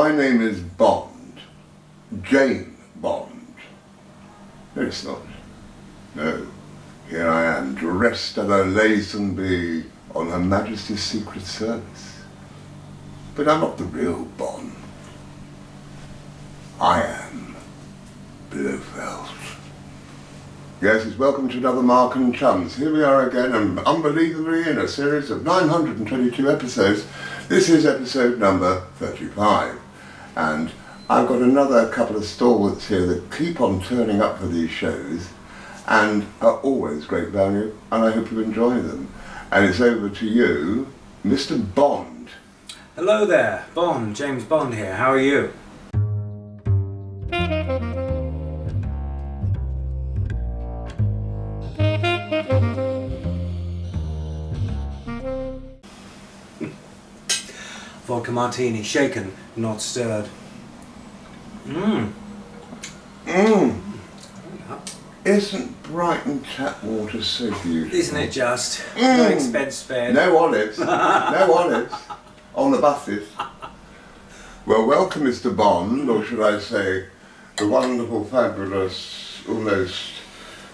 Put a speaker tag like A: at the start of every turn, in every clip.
A: My name is Bond. Jane Bond. No, it's not. No. Here I am, dressed as a Lazenby on Her Majesty's Secret Service. But I'm not the real Bond. I am Blofeld. Yes, it's welcome to another Marc and Chums. Here we are again, and unbelievably in a series of 922 episodes. This is episode number 35. And I've got another couple of stalwarts here that keep on turning up for these shows and are always great value, and I hope you enjoy them. And it's over to you, Mr. Bond.
B: Hello there, Bond, James Bond here. How are you? Vodka martini, shaken, not stirred.
A: Isn't Brighton tap water so beautiful?
B: Isn't it just? No expense spared.
A: No olives. No olives. On the buses. Well, welcome, Mr. Bond, or should I say, the wonderful, fabulous, almost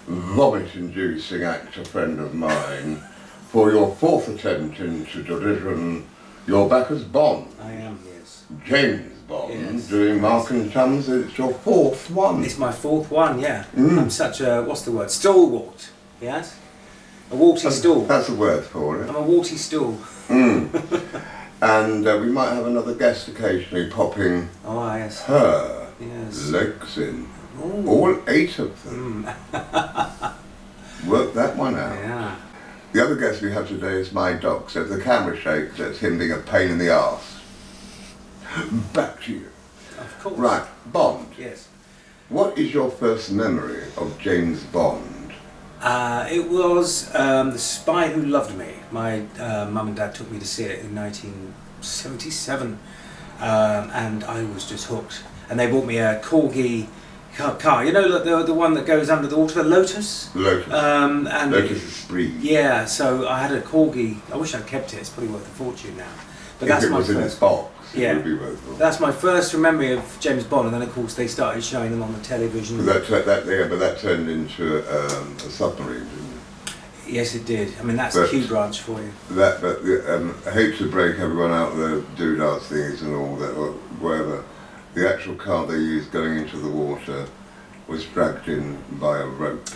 A: vomit-inducing actor friend of mine, for your fourth attempt into derision. You're back as Bond.
B: I am, yes.
A: James Bond,
B: yes,
A: doing Marc and Chums. It's your fourth one.
B: It's my fourth one, yeah. I'm such a, what's the word, stalwart, yes? A warty stool.
A: That's a word for it.
B: I'm a warty stool.
A: And we might have another guest occasionally popping
B: yes.
A: her
B: Yes.
A: legs in.
B: Ooh.
A: All 8 of them. Work that one out.
B: Yeah.
A: The other guest we have today is my dog, so if the camera shakes, that's him being a pain in the arse. Back to you.
B: Of course.
A: Right, Bond.
B: Yes.
A: What is your first memory of James Bond?
B: It was The Spy Who Loved Me. My mum and dad took me to see it in 1977, and I was just hooked. And they bought me a corgi car, you know, the one that goes under the water, the Lotus?
A: Lotus.
B: And
A: Lotus Esprit.
B: Yeah, so I had a corgi. I wish I'd kept it. It's probably worth a fortune now. But
A: If
B: that's
A: it
B: my
A: was in
B: first.
A: its box,
B: Yeah.
A: it would be worth it.
B: That's my first memory of James Bond, and then of course they started showing them on the television.
A: But that turned into a submarine, didn't it?
B: Yes, it did. I mean, that's
A: But-
B: a Q branch for you.
A: I hate to break everyone out the doodads things and all that, or whatever. The actual car they used going into the water was dragged in by a rope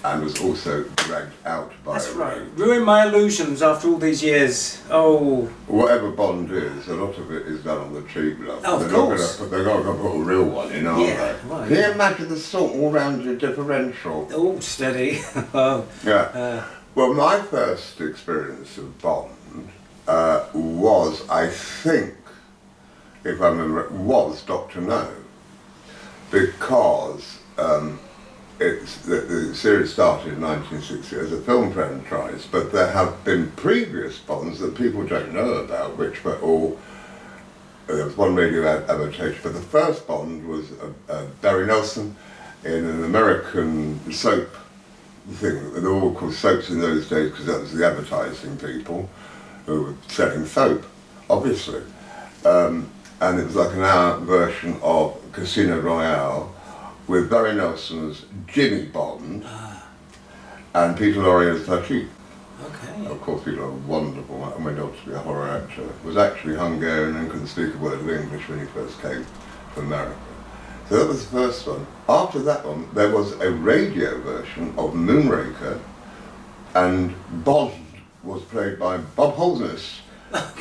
A: and was also dragged out by
B: That's
A: a
B: right.
A: rope.
B: Ruined my illusions after all these years. Oh.
A: Whatever Bond is, a lot of it is done on the cheap, love.
B: Oh, of
A: They're not
B: course.
A: they're not going to put a real one in, are
B: Yeah,
A: they?
B: well,
A: Can
B: yeah.
A: you imagine the salt all round your differential?
B: Oh, steady. Oh.
A: Yeah. Well, my first experience of Bond was, I think, if I remember, was Dr. No, because the series started in 1960 as a film franchise, but there have been previous Bonds that people don't know about, which were all, there was one radio adaptation, but the first Bond was Barry Nelson in an American soap thing. They were all called soaps in those days because that was the advertising people who were selling soap, obviously. And it was like an hour version of Casino Royale with Barry Nelson as Jimmy Bond and Peter Lorre as Latif.
B: Okay.
A: Of course, Peter Lorre was wonderful and went on to be a horror actor. Was actually Hungarian and couldn't speak a word of English when he first came to America. So that was the first one. After that one, there was a radio version of Moonraker, and Bond was played by Bob Holness,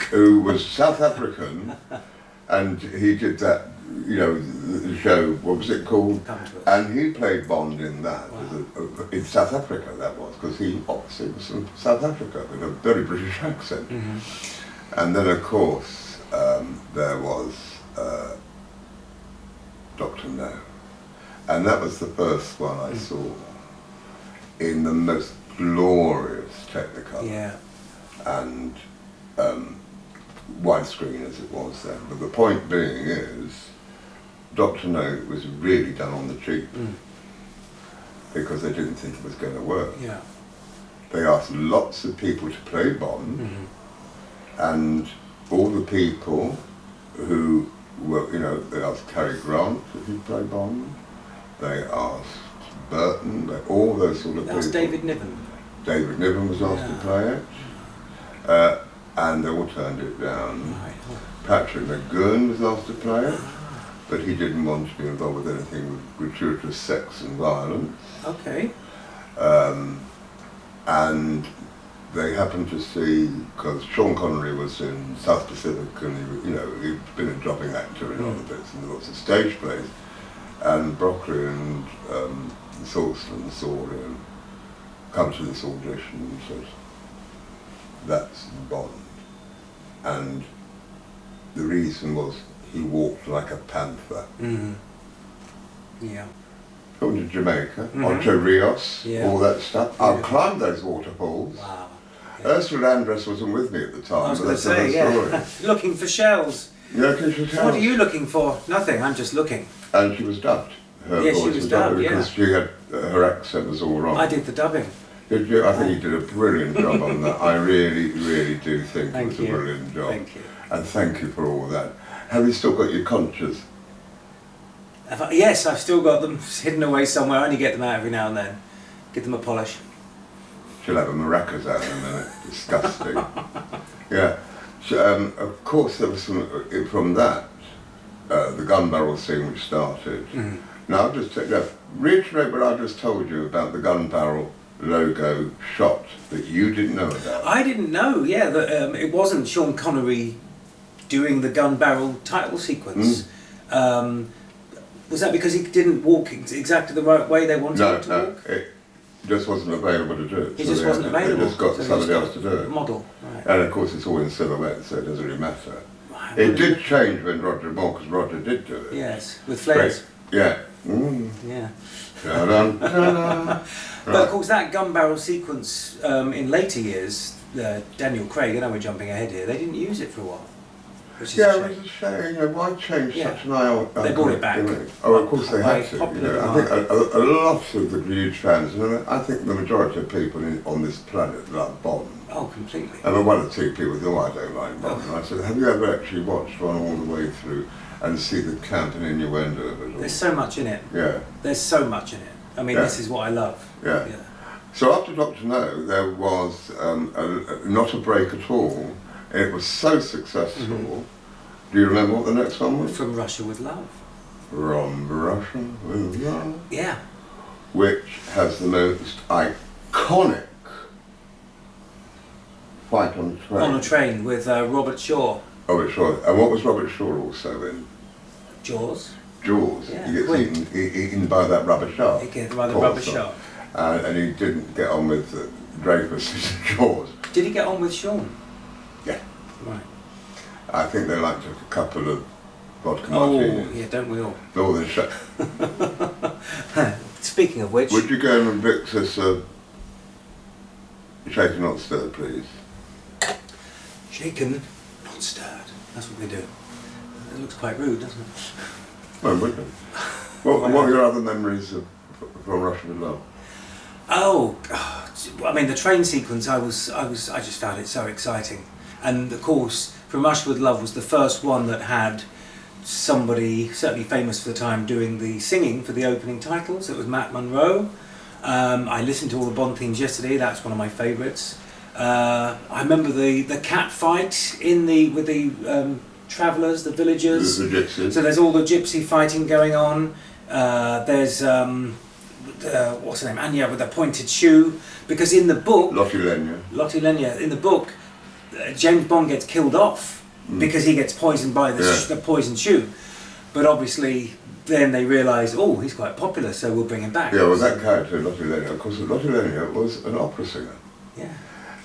A: who was South African, and he did that, you know, the show, what was it called? And he played Bond in that, in South Africa that was, because he obviously was from South Africa with a very British accent. And then of course, there was Dr. No. And that was the first one I saw in the most glorious Technicolor.
B: Yeah.
A: And widescreen as it was then. But the point being is, Dr. No was really done on the cheap because they didn't think it was going to work.
B: Yeah.
A: They asked lots of people to play Bond, and all the people who well, you know, they asked Cary Grant if he'd play Bond. They asked Burton, all those sort of people.
B: That's David Niven.
A: David Niven was asked to play it, and they all turned it down.
B: Right.
A: Patrick McGowan was asked to play it, but he didn't want to be involved with anything with gratuitous sex and violence.
B: Okay.
A: And they happened to see, because Sean Connery was in South Pacific, and he, you know, he'd been a dropping actor in other bits and lots of stage plays, and Broccoli and Thorsten saw him come to this audition and said, "That's Bond." And the reason was he walked like a panther.
B: Mm. Yeah.
A: I went to Jamaica, Ocho Rios, all that stuff. I've climbed those waterfalls.
B: Wow.
A: Ursula Andress wasn't with me at the time.
B: I was
A: but
B: going to
A: that's
B: say,
A: another story.
B: looking for shells.
A: Yeah, because she
B: What are you looking for? Nothing, I'm just looking.
A: And she was dubbed. Her
B: Yes, she
A: voice
B: was dubbed, yeah.
A: because she had her accent was all wrong.
B: I did the dubbing.
A: Did you? I think you did a brilliant job on that. I really, really do think it was a brilliant job.
B: Thank you.
A: And thank you for all that. Have you still got your conchas?
B: Yes, I've still got them hidden away somewhere. I only get them out every now and then. Give them a polish.
A: She'll have a maracas out in a minute. Disgusting. Yeah. So, of course, there was some from that. The gun barrel scene which started. Now I'll just reiterate what I just told you about the gun barrel logo shot that you didn't know about.
B: I didn't know, yeah, that it wasn't Sean Connery doing the gun barrel title sequence. Was that because he didn't walk exactly the right way they wanted him to walk?
A: It just wasn't available to do it.
B: He just wasn't available.
A: They just got
B: so
A: somebody else to do it.
B: Model, right.
A: And of course it's all in silhouette, so it doesn't really matter.
B: Right,
A: It did change when Roger Moore, because Roger did do it.
B: Yes, with flares.
A: Yeah.
B: Yeah.
A: Ta-dum, ta-dum.
B: But of course that gun barrel sequence in later years, Daniel Craig, I know we're jumping ahead here, they didn't use it for a while. Which is
A: Yeah,
B: a
A: it
B: shame.
A: was a shame. You know, why change such an iconic
B: They brought it back.
A: gimmick? Oh, of course they had to. You
B: Popular
A: know. I think a lot of the huge fans, and I think the majority of people on this planet love Bond.
B: Oh, completely.
A: I mean, one or two people thought, "Oh, I don't like Bond." And I said, "Have you ever actually watched one all the way through and see the camp and innuendo of it all?"
B: There's so much in it.
A: Yeah.
B: There's so much in it. I mean, this is what I love.
A: Yeah. So after Dr. No, there was not a break at all. It was so successful. Do you remember what the next one was?
B: From Russia with Love.
A: From Russia with Love.
B: Yeah.
A: Which has the most iconic fight on a train.
B: On a train with Robert Shaw.
A: Robert Shaw. And what was Robert Shaw also in?
B: Jaws.
A: Jaws.
B: Yeah,
A: He gets
B: Quint.
A: eaten by that rubber shark.
B: He gets by the
A: Poor
B: rubber
A: son.
B: shark.
A: And he didn't get on with Dreyfus in Jaws.
B: Did he get on with Sean?
A: Yeah.
B: Right.
A: I think they liked a couple of vodka
B: Oh,
A: martinis.
B: yeah, don't we all?
A: Northern Shire.
B: Speaking of which...
A: Would you go and mix us a shaken not stirred, please?
B: Shaken, not stirred. That's what they do. It looks quite rude, doesn't it?
A: No, would you? What are your other memories from Russia with Love?
B: Oh, I mean, the train sequence, I just found it so exciting. And of course, From Russia with Love was the first one that had somebody, certainly famous for the time, doing the singing for the opening titles. It was Matt Monro. I listened to all the Bond themes yesterday, that's one of my favourites. I remember the cat fight with the travellers, the villagers.
A: The gypsies.
B: So there's all the gypsy fighting going on. There's what's her name, Anya with a pointed shoe, because in the book Lottie Lenya, in the book James Bond gets killed off because he gets poisoned by the poisoned shoe, but obviously then they realise, oh, he's quite popular, so we'll bring him back.
A: Yeah, well, that character, Lottie Lenya, of course, Lottie Lenya was an opera singer.
B: Yeah.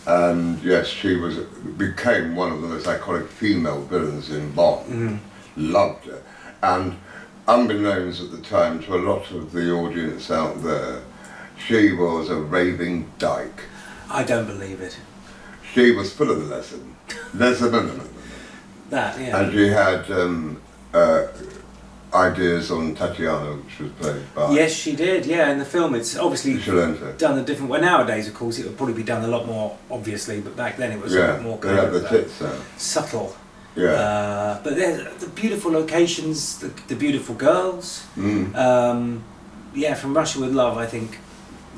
A: And yes, she became one of the most iconic female villains in Bond. Loved her. And unbeknownst at the time to a lot of the audience out there, she was a raving dyke.
B: I don't believe it.
A: She was full of the lesson.
B: That, yeah.
A: And she had ideas on Tatiana, which was played by...
B: Yes, she did, yeah, in the film. It's obviously
A: Chalenta.
B: done a different way. Nowadays, of course, it would probably be done a lot more, obviously, but back then it was a bit more
A: they had the tits out.
B: subtle. But there's the beautiful locations, the beautiful girls. Yeah, From Russia with Love, I think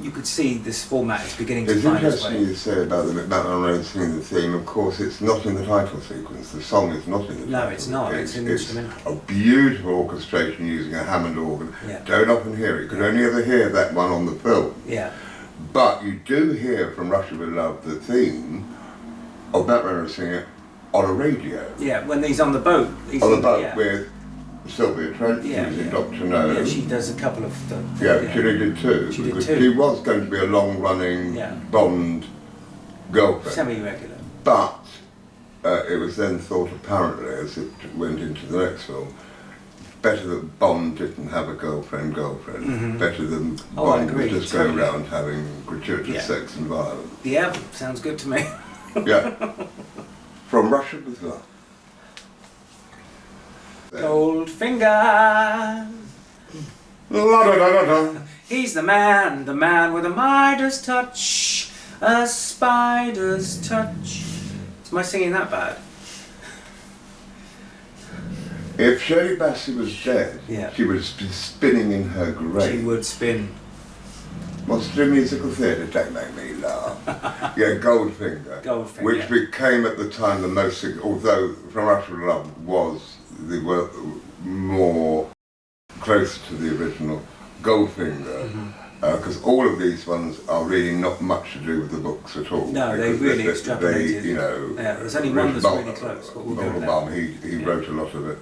B: you could see this format is beginning to find its way.
A: It's interesting you say about the McMahon singing the theme. Of course, it's not in the title sequence. The song is not in the title.
B: No, it's not. It's an instrumental.
A: A beautiful orchestration using a Hammond organ.
B: Yeah.
A: Don't often hear it. You can only ever hear that one on the film.
B: Yeah.
A: But you do hear From Russia with Love the theme of Matt Renner singing it on a radio.
B: Yeah, when he's on the boat.
A: On the boat with Sylvia Trent, using Dr. No.
B: Yeah, she does a couple of things.
A: Yeah, she did too.
B: She did
A: because
B: too.
A: she was going to be a long-running Bond girlfriend.
B: Semi-regular.
A: But it was then thought, apparently, as it went into the next film, better that Bond didn't have a girlfriend. Better than Bond would just go around having gratuitous sex and violence.
B: Yeah, sounds good to me.
A: Yeah. From Russia with Love.
B: Goldfinger.
A: La da da da da.
B: He's the man with a Midas touch, a spider's touch. Is my singing that bad?
A: If Shirley Bassey was dead, she would be spinning in her grave.
B: She would spin.
A: Monster Musical Theatre, don't make me laugh. Yeah, Goldfinger.
B: Goldfinger.
A: Which became at the time the most, although From Russia with Love was the more close to the original Goldfinger. Because all of these ones are really not much to do with the books at all.
B: No, they really extrapolated. There's only one that's really close.
A: He wrote a lot of it,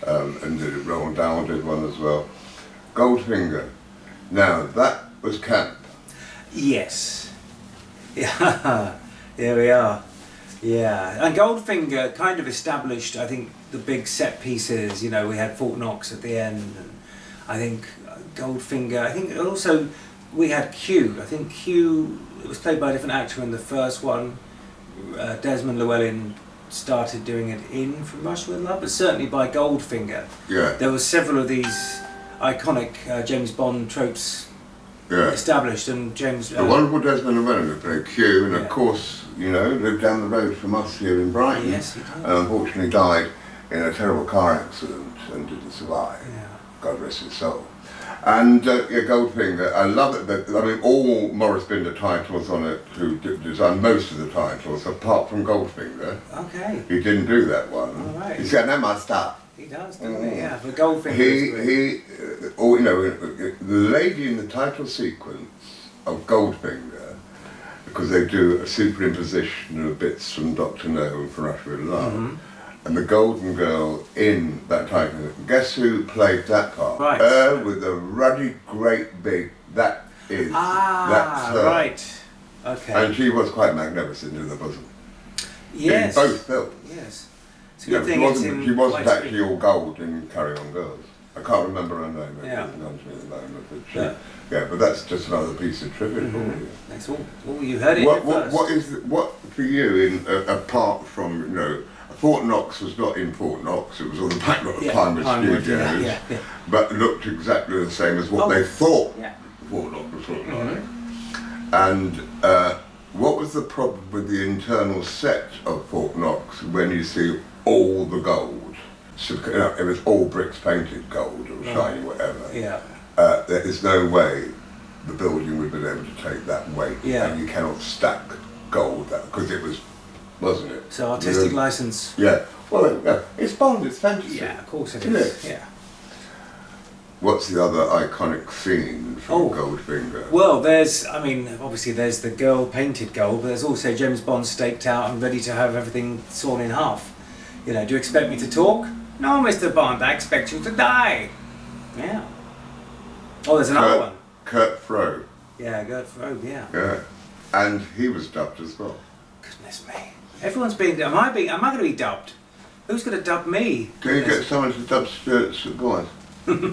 A: and did it. Roald Dahl did one as well. Goldfinger. Now that was camp.
B: Yes. Yeah. Here we are. Yeah, and Goldfinger kind of established, I think, the big set pieces. You know, we had Fort Knox at the end, and I think Goldfinger. I think also we had Q. I think Q was played by a different actor in the first one. Desmond Llewellyn started doing it in From Russia with Love, but certainly by Goldfinger.
A: Yeah.
B: There were several of these iconic James Bond tropes established, and James.
A: The wonderful Desmond Llewellyn who played Q, and of course, you know, lived down the road from us here in Brighton.
B: Yes, he did.
A: And unfortunately died in a terrible car accident and didn't survive.
B: Yeah.
A: God rest his soul. And Goldfinger, I love it. I mean, all Maurice Binder titles on it, who designed most of the titles, apart from Goldfinger.
B: Okay.
A: He didn't do that one.
B: All right.
A: He's got no my stuff.
B: He does, doesn't he? Yeah, but Goldfinger.
A: The lady in the title sequence of Goldfinger, because they do a superimposition of bits from Dr. No and From Russia with Love. And the Golden Girl in that title, guess who played that part?
B: Right.
A: With a ruddy, great big, that's her.
B: Right. Okay.
A: And she was quite magnificent in the bosom.
B: Yes.
A: In both films.
B: Yes. It's a good thing
A: she wasn't actually all gold in Carry On Girls. I can't remember her name.
B: Yeah.
A: It comes to me at the moment, but but that's just another piece of trivia for you.
B: That's all. You heard it first.
A: What for you apart from, you know, Fort Knox was not in Fort Knox, it was on the back lot of Pinewood Studios, but looked exactly the same as what they thought Fort Knox would look like. And what was the problem with the internal set of Fort Knox when you see all the gold? So, you know, it was all bricks painted gold or shiny, whatever.
B: Yeah.
A: There is no way the building would have been able to take that weight, and you cannot stack gold because it was. Wasn't it?
B: So artistic license.
A: Yeah. Well, it's Bond, it's fantasy.
B: Yeah, of course it is. Yeah.
A: What's the other iconic scene from Goldfinger?
B: Well, obviously there's the girl painted gold, but there's also James Bond staked out and ready to have everything sawn in half. You know, do you expect me to talk? No, Mr. Bond, I expect you to die. Yeah. Oh, there's another one.
A: Kurt Frobe.
B: Yeah, Kurt Frobe,
A: Yeah. And he was dubbed as well.
B: Goodness me. Everyone's being. Am I going to be dubbed? Who's going to dub me?
A: Can you get someone to dub Stuart's voice?
B: Stuart.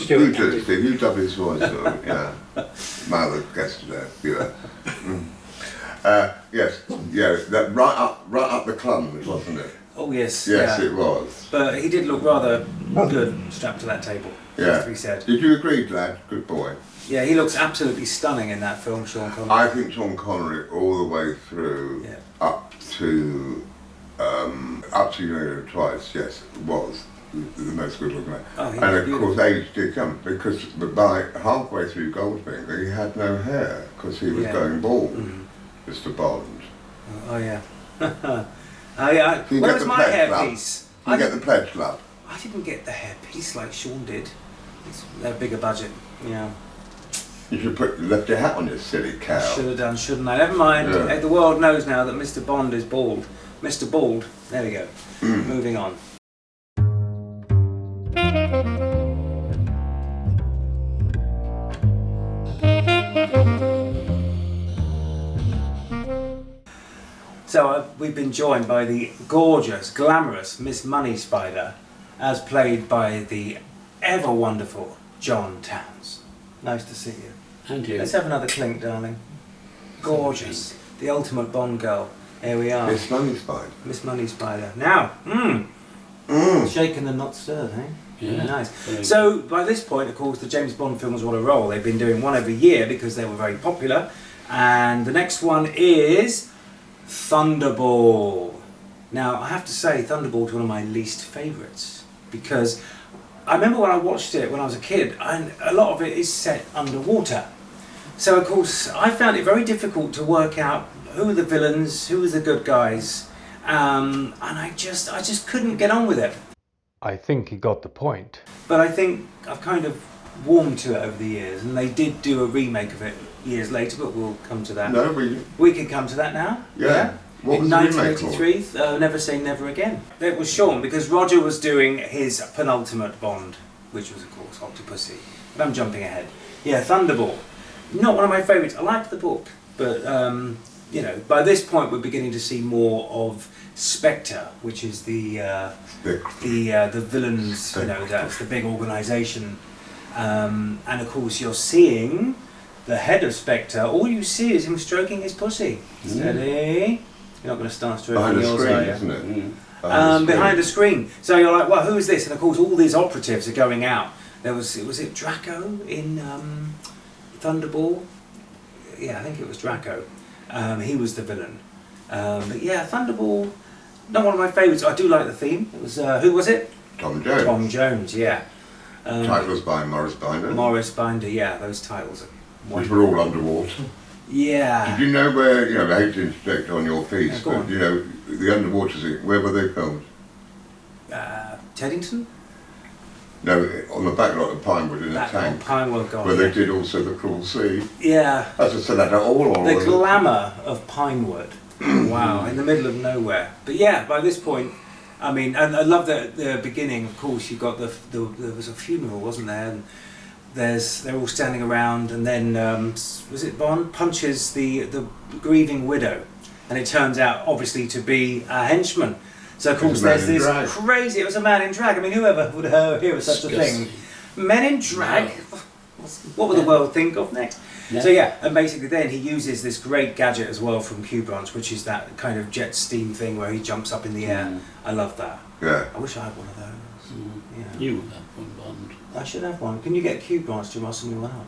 A: You do it, Steve. You dub his voice. Yeah. My other guest today. Yes. Yeah. That right up the clums, wasn't it?
B: Oh yes.
A: Yes, it was.
B: But he did look rather good strapped to that table.
A: Yeah.
B: He said.
A: Did you agree, lad? Good boy.
B: Yeah, he looks absolutely stunning in that film, Sean Connery.
A: I think Sean Connery all the way through up to Up to You Twice, yes, was the most good looking man.
B: Oh, he
A: and
B: was
A: of
B: beautiful.
A: course age did come, because by halfway through Goldfinger he had no hair, because he was
B: Yeah.
A: going bald,
B: Mhm.
A: Mr. Bond.
B: Oh yeah. Oh yeah.
A: You
B: Where
A: get
B: was
A: the
B: my
A: pledge club.
B: hairpiece?
A: You get the Pledge Club.
B: I didn't get the hairpiece like Sean did. It's a bigger budget. Yeah.
A: You should left your hat on, you silly cow.
B: Should have done, shouldn't I? Never mind.
A: Yeah.
B: The world knows now that Mr. Bond is bald. Mr. Bald. There we go. Moving on. So we've been joined by the gorgeous, glamorous Miss Money Spider, as played by the ever wonderful John Towns. Nice to see you.
C: And you.
B: Let's have another clink, darling. Gorgeous. The ultimate Bond girl. Here we are.
A: Miss Money Spider.
B: Miss Money Spider. Now, shaken and not stirred, eh?
C: Yeah.
B: Nice.
C: Very
B: So, by this point, of course, the James Bond films were on a roll. They've been doing one every year because they were very popular. And the next one is Thunderball. Now, I have to say, Thunderball is one of my least favourites, because I remember when I watched it when I was a kid, and a lot of it is set underwater. So, of course, I found it very difficult to work out who were the villains, who were the good guys, and I just couldn't get on with it.
D: I think he got the point.
B: But I think I've kind of warmed to it over the years, and they did do a remake of it years later, but we'll come to that.
A: No,
B: We can come to that now.
A: Yeah. What
B: In
A: was the remake called?
B: 1983, Never Say Never Again. It was Sean, because Roger was doing his penultimate Bond, which was, of course, Octopussy. But I'm jumping ahead. Yeah, Thunderball. Not one of my favourites. I liked the book, but you know, by this point we're beginning to see more of Spectre, which is the villains. You know, that's the big organisation, and of course you're seeing the head of Spectre. All you see is him stroking his pussy. Steady. You're not going to start stroking
A: Behind the
B: yours,
A: screen,
B: are you?
A: isn't it?
B: Behind the screen. So you're like, well, who is this? And of course, all these operatives are going out. Was it Draco in Thunderball? Yeah, I think it was Draco. He was the villain. But yeah, Thunderball, not one of my favourites. I do like the theme. It was who was it?
A: Tom Jones.
B: Tom Jones. Yeah.
A: Titles by Morris Binder.
B: Morris Binder. Yeah, those titles are
A: Which
B: wonderful.
A: were all underwater.
B: Yeah.
A: Did you know where, you know, I hate to interject on your piece,
B: Yeah, go
A: but
B: on.
A: you know, the underwater scene, where were they filmed?
B: Teddington?
A: No, on the back lot of Pinewood in a
B: That on
A: tank,
B: Pinewood God.
A: where
B: yeah.
A: they did also The Cruel Sea.
B: Yeah.
A: As I said, that all on
B: The glamour of Pinewood. Wow, in the middle of nowhere. But yeah, by this point, I mean, and I love that the beginning. Of course, you got there was a funeral, wasn't there? And they're all standing around, and then was it Bond punches the grieving widow, and it turns out obviously to be a henchman. So of course
A: a man
B: there's
A: in
B: this
A: drag.
B: crazy. It was a man in drag. I mean, whoever would hear of such a thing? Men in drag. What would the world think of next?
C: Yeah.
B: So yeah, and basically then he uses this great gadget as well from Q Branch, which is that kind of jet steam thing where he jumps up in the air. I love that.
A: Yeah.
B: I wish I had one of those. Yeah.
C: You would have one, Bond.
B: I should have one. Can you get Q Branch to rustle me one up?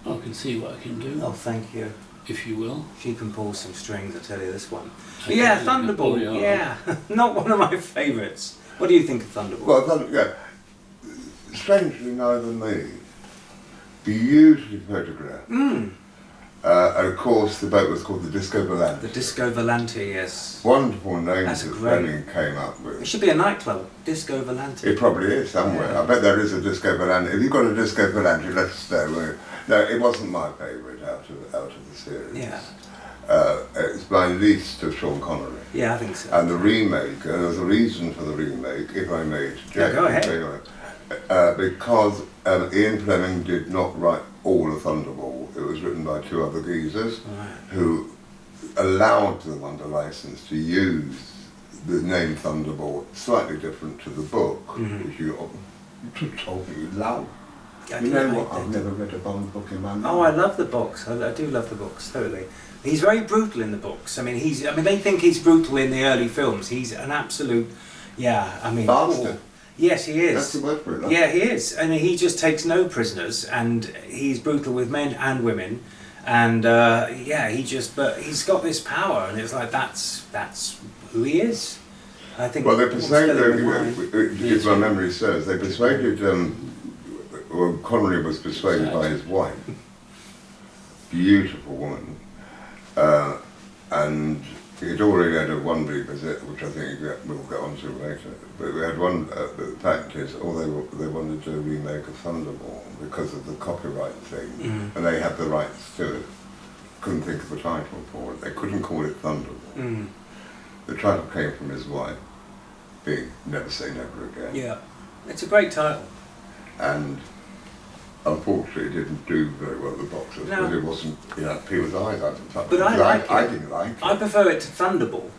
C: I can see what I can do,
B: Oh, thank you.
C: if you will.
B: She can pull some strings, I tell you this one. But
C: Okay,
B: yeah,
C: you can pull
B: Thunderball.
C: your-
B: Yeah, not one of my favourites. What do you think of Thunderball?
A: Well, yeah. Strangely, neither me. Beautifully photographed. And of course, the boat was called the Disco Volante.
B: The Disco Volante, yes.
A: Wonderful names
B: That's
A: that
B: great.
A: Fleming came up
B: It
A: with.
B: should be a nightclub, Disco Volante.
A: It probably is somewhere.
B: Yeah.
A: I bet there is a Disco Volante. If you've got a Disco Volante, let us know. No, it wasn't my favourite out of the series.
B: Yeah.
A: It's my least of Sean Connery.
B: Yeah, I think so.
A: And the remake, and there's a reason for the remake, if I may interject.
B: go ahead.
A: Because Ian Fleming did not write all of Thunderball. It was written by two other geezers
B: Right.
A: who allowed them under license to use the name Thunderball, slightly different to the book, which you told me you love.
B: I
A: You
B: do
A: know
B: like
A: what?
B: that.
A: I've never read a Bond book in my life.
B: Oh, I love the books. I do love the books, totally. He's very brutal in the books. I mean, they think he's brutal in the early films. He's an absolute,
A: Bastard.
B: Yes, he is.
A: That's the word for it.
B: Yeah, he is. I mean, he just takes no prisoners, and he's brutal with men and women. And but he's got this power, and it's like that's who he is. I think.
A: Well, they
B: what's
A: persuaded,
B: spilling the wine?
A: if my memory serves, they persuaded, well, Connery was persuaded by his wife, beautiful woman, and he'd already had a one-week visit, which I think we'll get onto later. But we had one, the fact is, they wanted to remake a Thunderball because of the copyright thing, and they had the rights to it. Couldn't think of a title for it. They couldn't call it Thunderball. The title came from his wife, being Never Say Never Again.
B: Yeah, it's a great title.
A: And unfortunately it didn't do very well at the box office,
B: No.
A: but it wasn't, people's eyes,
B: But I like it.
A: I didn't like it.
B: I prefer it to Thunderball.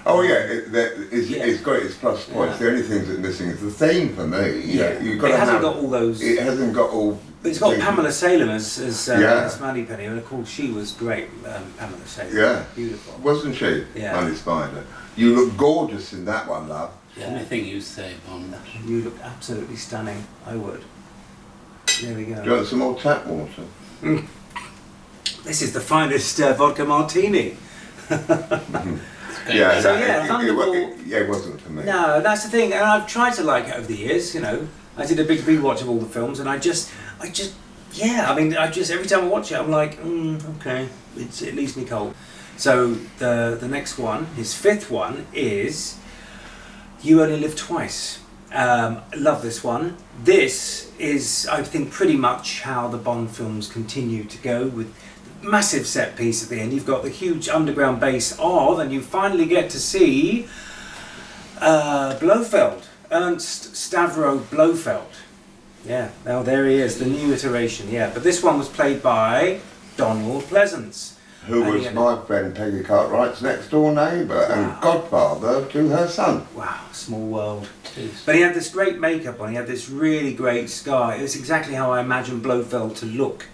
A: Oh yeah, it's got its plus points.
B: Yeah.
A: The only thing that's missing is the theme for me.
B: Yeah,
A: You've got
B: it
A: to
B: hasn't
A: have,
B: got all those.
A: It hasn't got all.
B: But it's got
A: things.
B: Pamela Salem as
A: Yeah.
B: Moneypenny, and of course she was great. Pamela Salem.
A: Yeah.
B: Beautiful.
A: Wasn't she?
B: Yeah.
A: Money Spider. You look gorgeous in that one, love.
C: Anything you say, Bond.
B: You look absolutely stunning. I would. There we go.
A: Do you want some more tap water?
B: This is the finest vodka martini.
A: Yeah,
B: So, yeah, Thunderball-
A: it wasn't for me.
B: No, that's the thing, and I've tried to like it over the years. I did a big rewatch of all the films, and I just, yeah. I mean, every time I watch it, I'm like, okay, it leaves me cold. So the next one, his fifth one, is You Only Live Twice. Love this one. This is, I think, pretty much how the Bond films continue to go, with massive set piece at the end. You've got the huge underground base and you finally get to see Blofeld, Ernst Stavro Blofeld. Yeah, now there he is, the new iteration. Yeah, but this one was played by Donald Pleasance.
A: Who
B: And
A: was
B: he-
A: my friend Peggy Cartwright's next door neighbour and godfather to her son.
B: Wow, small world.
C: Jeez.
B: But he had this great makeup on, he had this really great scar. It was exactly how I imagined Blofeld to look.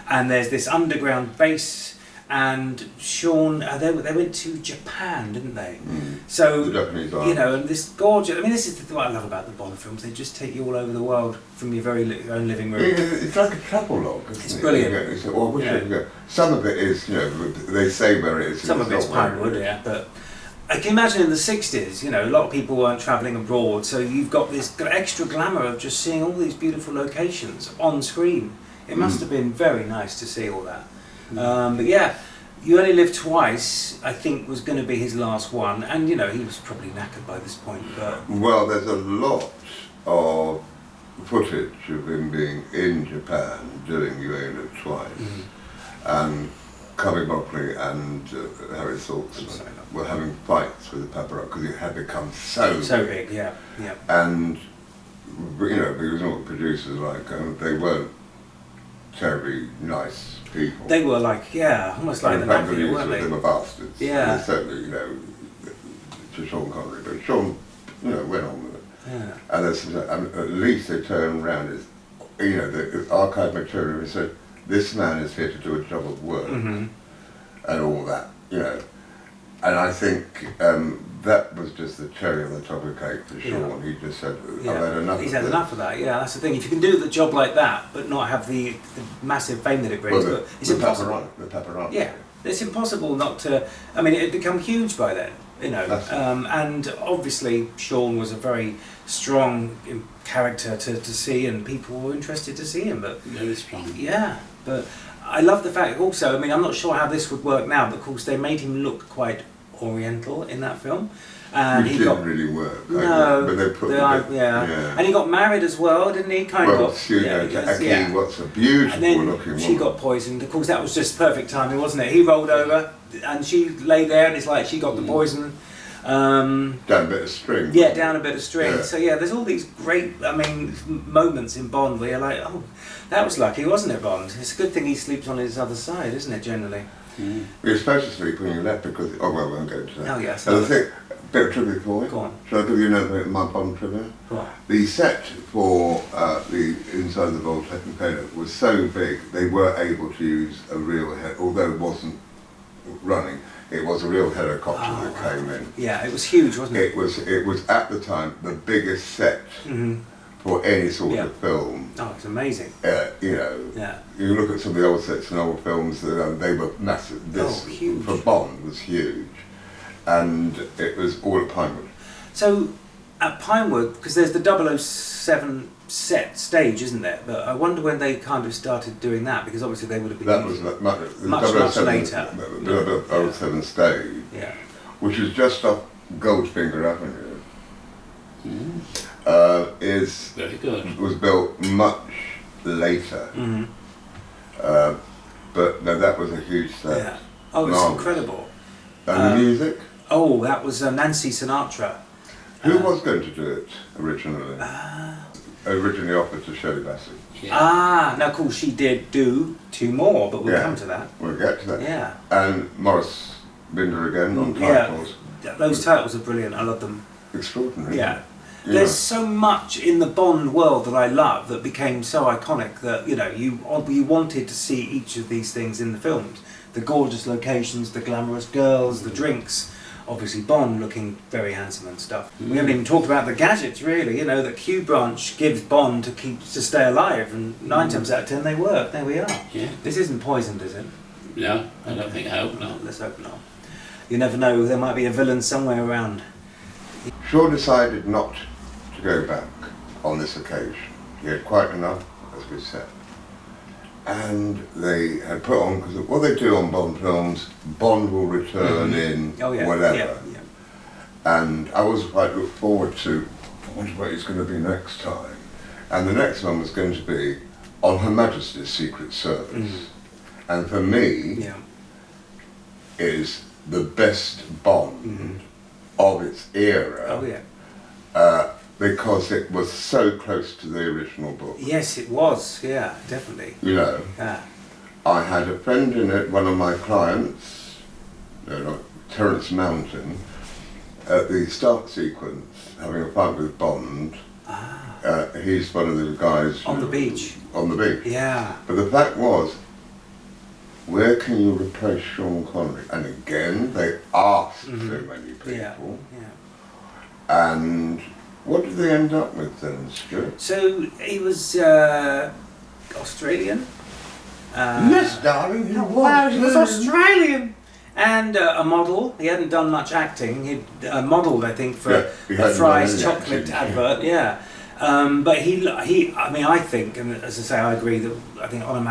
B: And there's this underground base, and Sean, they went to Japan, didn't they? So,
A: The Japanese army.
B: and this gorgeous, I mean, this is what I love about the Bond films, they just take you all over the world from your very own living room.
A: It's like a travelogue, isn't
B: It's
A: it?
B: brilliant.
A: You say, oh, I wish I
B: Yeah.
A: could go. Some of it is, they say where it is.
B: Some of it's
A: not where it
B: Pinewood,
A: is.
B: yeah, but I can imagine in the 60s, a lot of people weren't travelling abroad, so you've got this extra glamour of just seeing all these beautiful locations on screen. It must have been very nice to see all that. But yeah, You Only Live Twice, I think, was going to be his last one, and he was probably knackered by this point, but
A: Well, there's a lot of footage of him being in Japan doing You Only Live Twice, and Cubby Buckley and Harry Saltzman were having fights with the paparazzi because it had become so
B: big, yeah.
A: And because all the producers they weren't terribly nice people.
B: They were almost like the
A: In fact,
B: mafia, weren't
A: they
B: they?
A: were bastards.
B: Yeah.
A: And certainly, to Sean Connery, but Sean, went on with it.
B: Yeah.
A: And at least they turned around, the archive material and said, this man is here to do a job of work, and all that, And I think that was just the cherry on the top of the cake for Sean. He just said, I've had enough
B: He's
A: of
B: had
A: this.
B: enough of that, yeah, that's the thing. If you can do the job like that, but not have the massive fame that it brings,
A: Well,
B: but it's impossible.
A: The paparazzi.
B: Yeah, it's impossible not to. I mean, it had become huge by then,
A: That's it.
B: and obviously Sean was a very strong character to see, and people were interested to see him. But
C: Very strong.
B: yeah, but I love the fact also. I mean, I'm not sure how this would work now, but of course they made him look quite Oriental in that film, and
A: Which
B: he
A: didn't
B: got.
A: really work.
B: No,
A: but they put
B: and he got married as well, didn't he? Kind
A: well,
B: of.
A: to Aki, what's a beautiful
B: And then
A: looking
B: she
A: woman.
B: got poisoned. Of course, that was just perfect timing, wasn't it? He rolled over, and she lay there, and it's like she got the poison.
A: Down a bit of string.
B: Yeah, down a bit of string.
A: Yeah.
B: So yeah, there's all these great, moments in Bond where you're like, oh, that was lucky, wasn't it, Bond? It's a good thing he sleeps on his other side, isn't it? Generally.
A: You're supposed to sleep when you left because, we won't go into that.
B: Oh, yes.
A: And I think, a bit of trivia for you.
B: Go on.
A: Shall I give you another bit of my Bond trivia?
B: Go on.
A: The set for the inside the volcano was so big they were able to use a real although it wasn't running, it was a real helicopter that came in.
B: Yeah, it was huge, wasn't it?
A: It was at the time the biggest set for any sort of film.
B: Oh, it's amazing.
A: Yeah. You look at some of the old sets and old films, they were massive. This
B: huge.
A: for Bond was huge, and it was all at Pinewood.
B: So at Pinewood, because there's the 007 set stage, isn't there? But I wonder when they kind of started doing that, because obviously they would have been
A: That was much
B: later.
A: The 007 stage,
B: Yeah.
A: which is just off Goldfinger Avenue, is
C: Very good.
A: was built much later.
B: Mm-hmm.
A: But no, that was a huge set.
B: Yeah. Oh, it's
A: Marvellous.
B: incredible.
A: And the music?
B: Oh, that was Nancy Sinatra.
A: Who was going to do it originally? Originally offered to Shirley Bassey.
C: Yeah.
B: Now of course she did do 2 more, but we'll come to that.
A: We'll get to that.
B: Yeah.
A: And Morris Binder again on
B: Yeah.
A: titles.
B: Those titles are brilliant, I love them.
A: Extraordinary.
B: Yeah.
A: You
B: There's
A: know.
B: so much in the Bond world that I love that became so iconic that, you know, you wanted to see each of these things in the films. The gorgeous locations, the glamorous girls, the drinks, obviously Bond looking very handsome and stuff. We haven't even talked about the gadgets really, you know, that Q branch gives Bond to stay alive, and 9 times out of 10 they work. There we are.
C: Yeah.
B: This isn't poisoned, is it?
C: No, I don't think. I hope not.
B: Let's hope not. You never know, there might be a villain somewhere around.
A: Shaw decided not to go back on this occasion. He had quite enough, as we said. And they had put on, because what they do on Bond films, Bond will return in whatever.
B: Yeah.
A: And I always quite look forward to, I wonder what it's going to be next time. And the next one was going to be on Her Majesty's Secret Service. And for me, is the best Bond of its era.
B: Oh yeah.
A: Because it was so close to the original book.
B: Yes, it was. Yeah, definitely.
A: You know,
B: Yeah.
A: I had a friend in it, one of my clients, Terence Mountain, at the start sequence, having a fight with Bond. He's one of the guys
B: On the beach.
A: On the beach.
B: Yeah.
A: But the fact was, where can you replace Sean Connery? And again, they asked so many people.
B: Yeah.
A: And what did they end up with then, Stuart?
B: So he was Australian.
A: Yes, darling, he was.
B: Wow, he was Australian. And a model. He hadn't done much acting. He'd modelled, I think, for
A: he
B: a
A: hadn't
B: Fry's
A: done any
B: chocolate
A: acting.
B: advert. Yeah. But he. I mean, I think, and as I say, I agree that I think on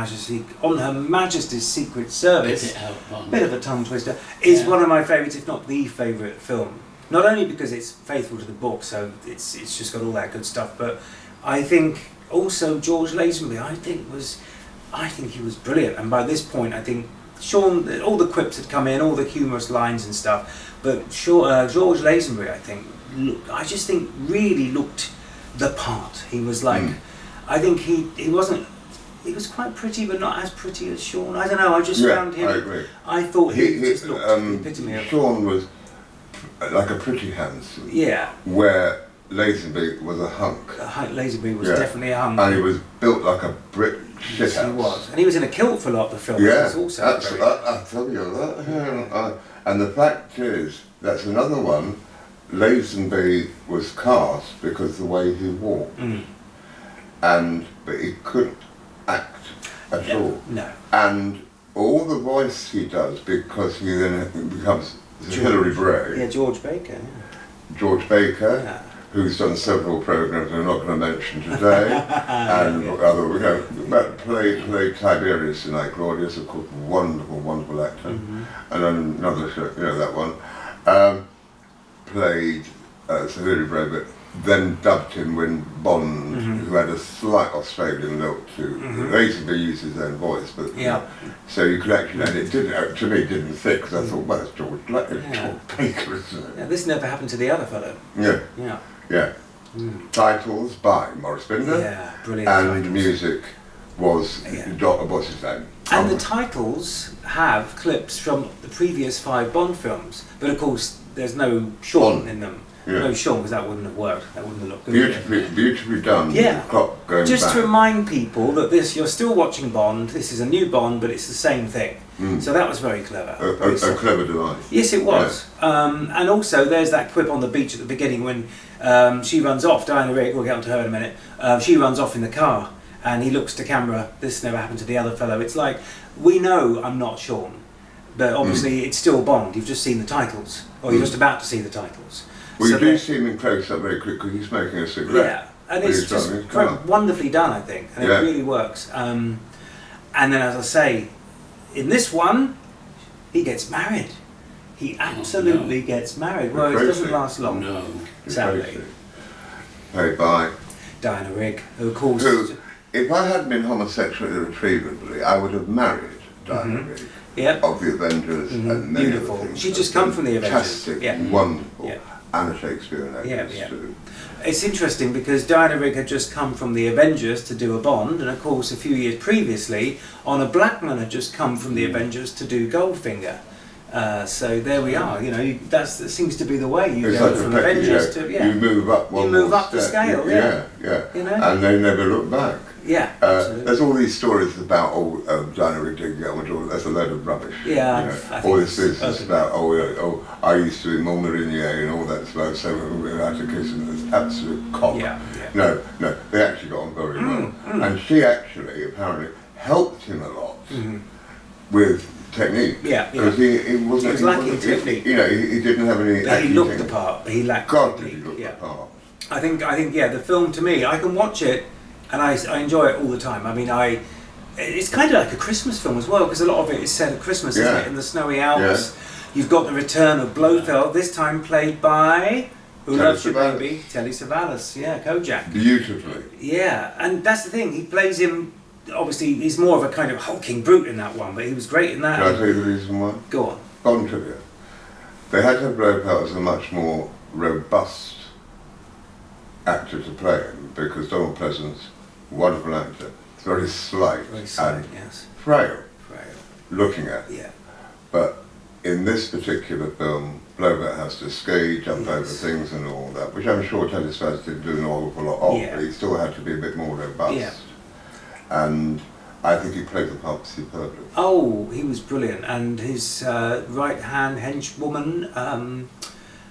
B: Her Majesty's Secret Service,
C: Bit out Bond.
B: bit of a tongue twister, is
C: Yeah.
B: one of my favourites, if not the favourite film. Not only because it's faithful to the book, so it's just got all that good stuff, but I think also George Lazenby, I think he was brilliant. And by this point, I think Sean, all the quips had come in, all the humorous lines and stuff, but George Lazenby, I just think really looked the part. He was like, I think he wasn't. He was quite pretty, but not as pretty as Sean. I don't know. I just found him.
A: I agree.
B: I thought he just looked the epitome of.
A: Sean was like a pretty handsome.
B: Yeah.
A: Where Lazenby was a hunk.
B: Lazenby was definitely a hunk.
A: And he was built like a brick shithouse.
B: Yes, he was. And he was in a kilt for a lot of the film.
A: Yeah,
B: Which was also
A: absolutely. I'll tell you that. Yeah. And the fact is, that's another one. Lazenby was cast because of the way he walked. But he couldn't act at all.
B: No.
A: And all the voice he does, because he then becomes Hilary Bray.
B: Yeah, George Baker. Yeah.
A: George Baker,
B: Yeah.
A: who's done several programmes I'm not going to mention today, and other, played Tiberius in I, Claudius, of course, wonderful actor, and then another show, that one, played Sir Hilary Bray, but then dubbed him when Bond, who had a slight Australian look to, Lazenby used his own voice, but so you could actually, and it didn't, to me, didn't fit, because I thought, well, it's George Baker, isn't it?
B: Yeah, this never happened to the other fellow.
A: Yeah. Titles by Morris Binder.
B: Yeah, brilliant
A: And
B: titles.
A: music was what's his name?
B: And the titles have clips from the previous 5 Bond films, but of course there's no Sean in them.
A: Yeah.
B: No Sean, because that wouldn't have worked. That wouldn't have looked good.
A: Beautifully done.
B: Yeah.
A: The clock going
B: Just
A: back.
B: to remind people that you're still watching Bond. This is a new Bond, but it's the same thing. So that was very clever.
A: A clever device.
B: Yes, it was. And also, there's that quip on the beach at the beginning when she runs off. Diana Rigg, we'll get onto her in a minute. She runs off in the car, and he looks to camera. This never happened to the other fellow. It's like, we know I'm not Sean, but obviously it's still Bond. You've just seen the titles, or you're just about to see the titles.
A: Well,
B: So
A: you do
B: they're-
A: see him in close up very quick because he's smoking a cigarette.
B: Yeah, and
A: when
B: it's
A: he's
B: just
A: driving his car.
B: wonderfully done, I think, and
A: Yeah.
B: it really works. And then, as I say, in this one, he gets married. He absolutely gets married. Well, it
A: Crazy.
B: doesn't last long,
C: No.
A: You're
B: sadly.
A: crazy. Hey, bye.
B: Diana Rigg, who of course,
A: Who, if I had been homosexual irretrievably, I would have married Diana Rigg
B: yep,
A: of the Avengers and many
B: Beautiful.
A: other things.
B: She'd just come from the Avengers.
A: Fantastic,
B: Yeah.
A: wonderful,
B: Yeah.
A: and a Shakespearean actress
B: Yeah.
A: too.
B: it's interesting because Diana Rigg had just come from the Avengers to do a Bond, and of course, a few years previously, Honor Blackman had just come from the Avengers to do Goldfinger. So there we are. You know, that seems to be the way you
A: It's
B: go
A: like
B: from
A: a pet,
B: Avengers to
A: you move up one
B: You move
A: more
B: up the
A: step.
B: scale,
A: yeah,
B: You know?
A: and they never look back.
B: Yeah, absolutely.
A: There's all these stories about Diana Rigg didn't get on, which that's a load of rubbish.
B: Yeah,
A: you know.
B: I think
A: All this
B: it's
A: is about I used to be Montmarinier and all that stuff. So we had to kiss and it's absolute cock.
B: Yeah.
A: No, they actually got on very well, and she actually apparently helped him a lot with technique.
B: Yeah.
A: Because he wasn't.
B: He was lacking
A: wasn't-
B: technique.
A: You know, he didn't have any.
B: But he
A: acting
B: looked the
A: technique.
B: part, but he lacked
A: God, did he
B: technique.
A: look
B: Yeah.
A: the part?
B: I think, yeah, the film to me, I can watch it and I enjoy it all the time. I mean, it's kind of like a Christmas film as well because a lot of it is set at Christmas, isn't
A: Yeah.
B: it? In the snowy Alps. You've got the return of Blofeld, this time played by Who
A: Telly
B: Loves You
A: Savalas.
B: Baby? Telly Savalas, yeah, Kojak.
A: Beautifully.
B: Yeah, and that's the thing, he plays him, obviously he's more of a kind of hulking brute in that one, but he was great in that.
A: Can I tell you the reason why?
B: Go on.
A: Bond trivia. They had to have Blofeld as a much more robust actor to play him because Donald Pleasance, wonderful actor, is very slight
B: Very slight,
A: and
B: yes.
A: frail
B: Frail.
A: looking at.
B: Yeah.
A: But in this particular film, Blofeld has to ski, jump over
B: Yes.
A: things and all that, which I'm sure Telly Savalas didn't do an awful lot of,
B: Yeah.
A: but he still had to be a bit more robust.
B: Yeah.
A: And I think he played the part superbly.
B: Oh, he was brilliant, and his right-hand henchwoman,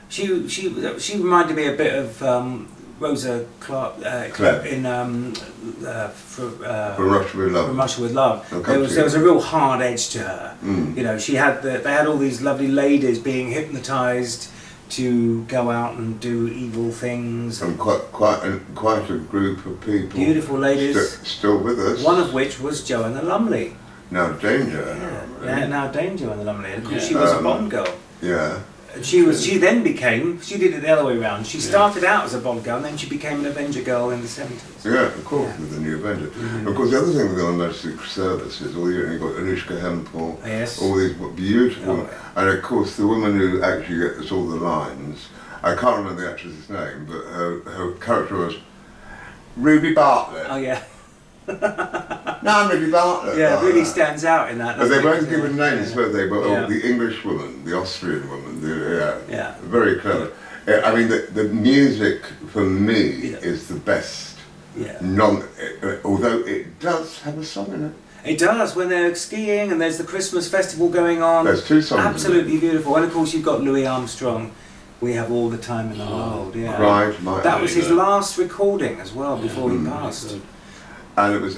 B: she reminded me a bit of Rosa Clark
A: Claire.
B: in
A: From Russia with Love.
B: From Russia with Love.
A: They'll come to
B: There was
A: you.
B: a real hard edge to her.
A: Mm.
B: You know, they had all these lovely ladies being hypnotised to go out and do evil things.
A: And quite a group of people.
B: Beautiful ladies.
A: Still with us.
B: One of which was Joanna Lumley.
A: Now Danger.
B: Now Dame Joanna Lumley. And of course,
C: Yeah.
B: she was a Bond girl.
A: Yeah.
B: And she did it the other way around. She started out as a Bond girl and then she became an Avenger girl in the 70s.
A: Yeah, of course,
B: Yeah.
A: with the new Avenger. Of course, the other thing with the on Secret Service is you've got Anushka Hempel,
B: Yes.
A: all these beautiful,
B: Oh, yeah.
A: and of course the woman who actually gets all the lines, I can't remember the actress's name, but her character was Ruby Bartlett.
B: Oh yeah.
A: No, I'm Ruby Bartlett.
B: Yeah,
A: like
B: it really
A: that.
B: stands out in that.
A: But they
B: doesn't it?
A: weren't given names, were they? But
B: Yeah.
A: the English woman, the Austrian woman,
B: Yeah.
A: very clever. I mean, the music for me
B: Yeah.
A: is the best.
B: Yeah.
A: Although it does have a song in it.
B: It does, when they're skiing and there's the Christmas festival going on.
A: There's two songs in it.
B: Absolutely beautiful. And of course you've got Louis Armstrong, We Have All the Time in the World. Yeah.
A: Cried, my
B: That was his
A: Amiga.
B: last recording as well before he passed.
A: And it was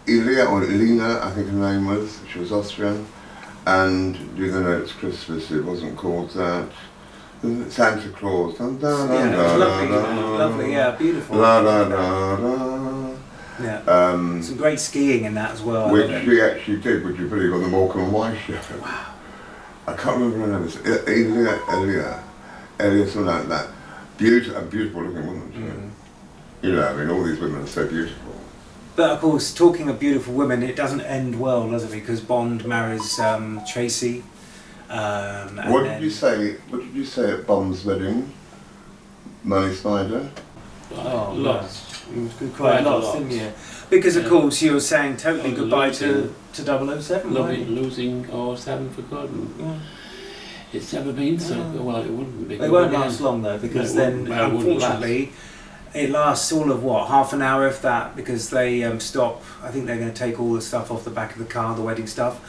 A: Ilia or Elena, I think her name was. She was Austrian. And do you know it's Christmas? It wasn't called that. Santa Claus. Dun, dun,
B: Yeah,
A: dun,
B: it was
A: dun,
B: lovely,
A: dun,
B: lovely, yeah, beautiful.
A: La, la, la, la.
B: Yeah. Some great skiing in that as well. I
A: Which
B: love it.
A: we actually did, would you believe, on the Morecambe and Wise show.
B: Wow.
A: I can't remember her name. It's Elia, something like that. A beautiful looking woman, too. You know, I mean, all these women are so beautiful.
B: But of course, talking of beautiful women, it doesn't end well, does it? Because Bond marries Tracy.
A: What did you say? What did you say at Bond's wedding? Money Spider.
B: Oh,
C: Lots.
B: You cried
C: Quite a
B: lots,
C: lot.
B: didn't you? Because of
C: Yeah.
B: course you were saying totally
C: Oh,
B: goodbye
C: losing.
B: to 007, weren't you?
C: Losing or seven forgotten.
B: Yeah.
C: It's never been so. Well, it wouldn't be.
B: They won't last long though, because
C: No, it
B: then
C: wouldn't- well, it wouldn't
B: unfortunately it lasts all of what, half an hour if that, because they stop. I think they're going to take all the stuff off the back of the car, the wedding stuff.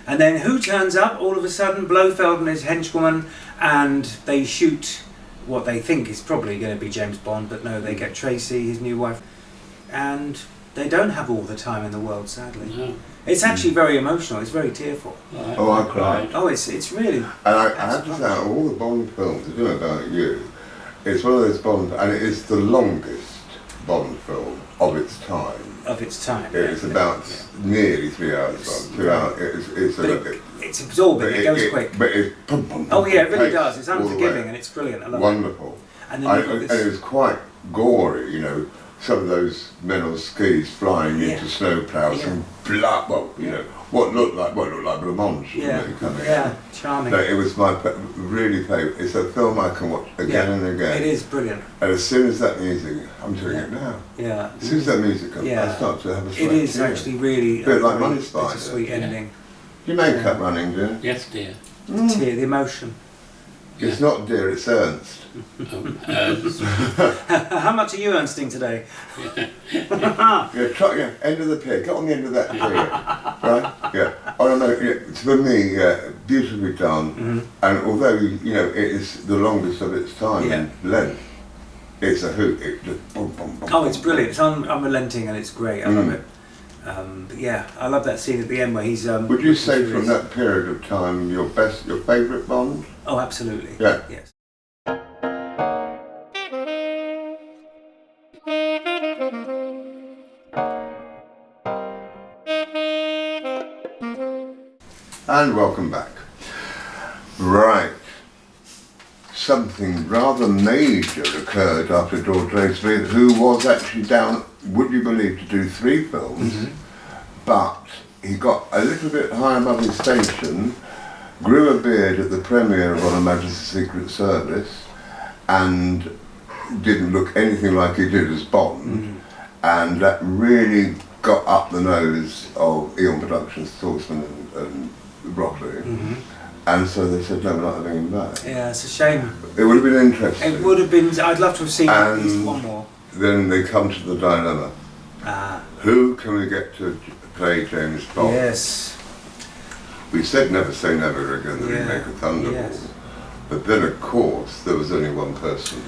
B: And then who turns up all of a sudden? Blofeld and his henchwoman, and they shoot what they think is probably going to be James Bond, but no, they get Tracy, his new wife, and They don't have all the time in the world, sadly.
C: No.
B: It's actually very emotional. It's very tearful.
A: Oh, I cried.
B: Oh, it's really.
A: And I have to say, out of all the Bond films, I don't know about you, it's one of those Bond, and it is the longest Bond film of its time.
B: Of its time.
A: It's about nearly 3 hours long. 2 hours.
B: It's absorbing. It goes quick.
A: But it's pum, pum,
B: Oh yeah, it really
A: pace
B: does. It's
A: all the
B: unforgiving
A: way.
B: and it's brilliant. I love
A: Wonderful.
B: it. And then you've got
A: And
B: this.
A: it was quite gory, you know. Some of those men on skis flying into snowplows and blood. Well, you know what looked like blancmange.
B: Yeah, charming.
A: No, it was my really favourite. It's a film I can watch again and again.
B: It is brilliant.
A: And as soon as that music, I'm doing it now.
B: Yeah.
A: As soon as that music comes, I start to have a sweat.
B: It is
A: tear.
B: actually really
A: A bit like Money
B: it's
A: Spider.
B: a sweet ending.
A: You make up running, do you?
C: Yes, dear.
B: Tear, the emotion.
A: It's not dear, it's Ernst.
B: How much are you earnsting today?
A: End of the pier. Get on the end of that pier, right? Yeah. Oh no, it's for me, beautifully done. And although you know it is the longest of its time in length, it's a hoot. It just boom, boom, boom.
B: Oh, it's brilliant. It's unrelenting and it's great. I love it. But yeah, I love that scene at the end where he's.
A: Would you say from that period of time your favourite Bond?
B: Oh, absolutely.
A: Yeah.
B: Yes.
A: And welcome back. Right. Something rather major occurred after George Lazenby, who was actually down, would you believe, to do 3 films, but he got a little bit high above his station, grew a beard at the premiere of On Her Majesty's Secret Service, and didn't look anything like he did as Bond, and that really got up the nose of Eon Productions, Saltzman and Broccoli. And so they said, no, we're not having him back.
B: Yeah, it's a shame.
A: It would have been interesting.
B: It would have been. I'd love to have seen at least one more.
A: Then they come to the dilemma. Who can we get to play James Bond?
B: Yes.
A: We said never say never again, the remake of Thunderball.
B: Yes.
A: But then, of course, there was only one person.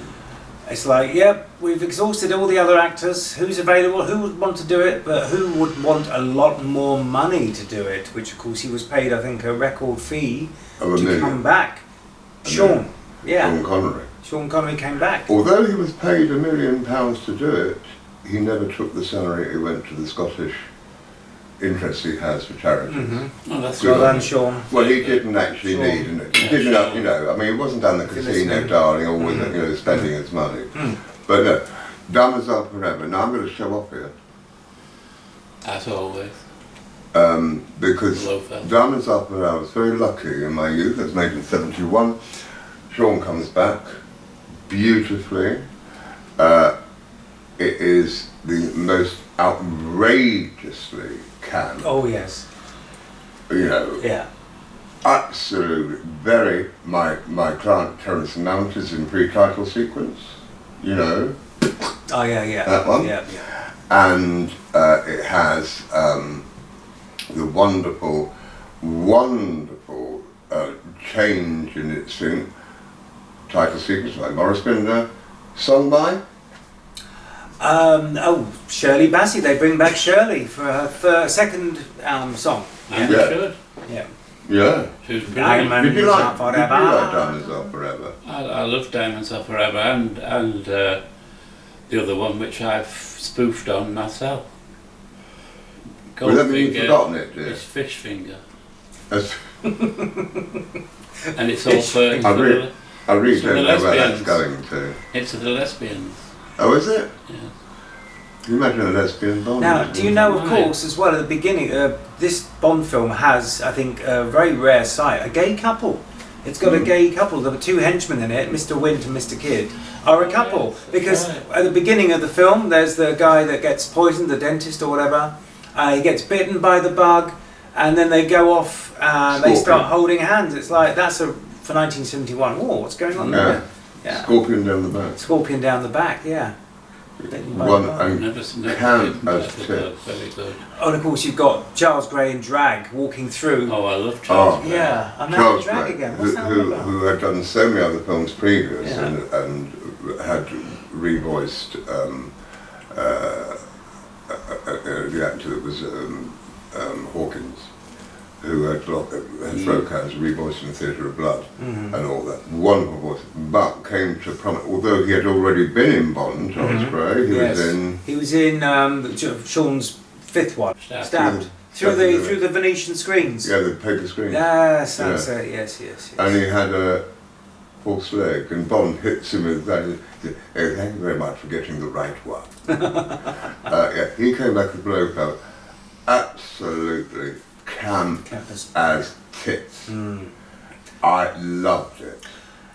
B: It's like, yep, we've exhausted all the other actors. Who's available? Who would want to do it? But who would want a lot more money to do it? Which, of course, he was paid, I think, a record fee to come back. Sean. Yeah.
A: Sean Connery.
B: Sean Connery came back.
A: Although he was paid £1 million to do it, he never took the salary. He went to the Scottish interest he has for charities.
C: Oh, that's
B: Well done, Sean.
A: Well, he didn't actually need, he didn't have, you know, I mean, he wasn't down the casino, darling, always, you know, spending his money. But no, Diamonds Are Forever. Now I'm going to show off here.
C: As always.
A: Because Diamonds Are Forever, I was very lucky in my youth. It was made in '71. Sean comes back beautifully. It is the most outrageously camp.
B: Oh, yes.
A: You know.
B: Yeah.
A: Absolutely, very. My client Terence Mount is in pre-title sequence. You know.
B: Oh, yeah.
A: That one.
B: Yeah.
A: And it has the wonderful change in its title sequence by Morris Binder, sung by?
B: Shirley Bassey. They bring back Shirley for her second song.
C: And we should.
B: Yeah.
A: Yeah.
C: She was brilliant.
B: Diamonds
A: Did you like
B: Are Forever.
A: Diamonds Are Forever?
C: I love Diamonds Are Forever and the other one which I've spoofed on myself.
A: Well, that means you've forgotten it, dear.
C: It's Fish Finger.
A: That's-
C: And it's all for...
A: I really
C: for
A: don't
C: the
A: know where that's
C: lesbians.
A: going to.
C: It's for the lesbians.
A: Oh, is it?
C: Yeah.
A: Can you imagine a lesbian Bond?
B: Now, do you know, of
C: Right.
B: course, as well, at the beginning, this Bond film has, I think, a very rare sight, a gay couple. It's got a gay couple. There were 2 henchmen in it, Mr. Wint and Mr. Kidd, are a couple. Because at the beginning of the film, there's the guy that gets poisoned, the dentist or whatever. He gets bitten by the bug, and then they go off, they start holding hands. It's like, that's for 1971. Whoa, what's going on there? Yeah.
A: Scorpion down the back.
B: Scorpion down the back, yeah.
A: One and
C: Never
A: can as
C: tip.
A: tip.
C: Very good.
B: Oh, and of course you've got Charles Gray in drag walking through.
C: Oh, I love Charles.
A: Oh,
B: Yeah, I'm out
A: Charles
B: in drag
A: Gray,
B: again. What's that all
A: who
B: about?
A: had done so many other films previous
B: Yeah.
A: and had revoiced the actor that was Hawkins, who had throat cancer, revoiced in the Theatre of Blood, and all that. Wonderful voice. But came to prominence, although he had already been in Bond, Charles Gray,
B: He was in Sean's fifth one, Stabbed. Through the Venetian screens.
A: Yeah, the paper screens.
B: Yes, that's it. Yes.
A: And he had a false leg, and Bond hits him with that. He said, "Oh, thank you very much for getting the right one." He came back with blow absolutely camp as tits. I loved it.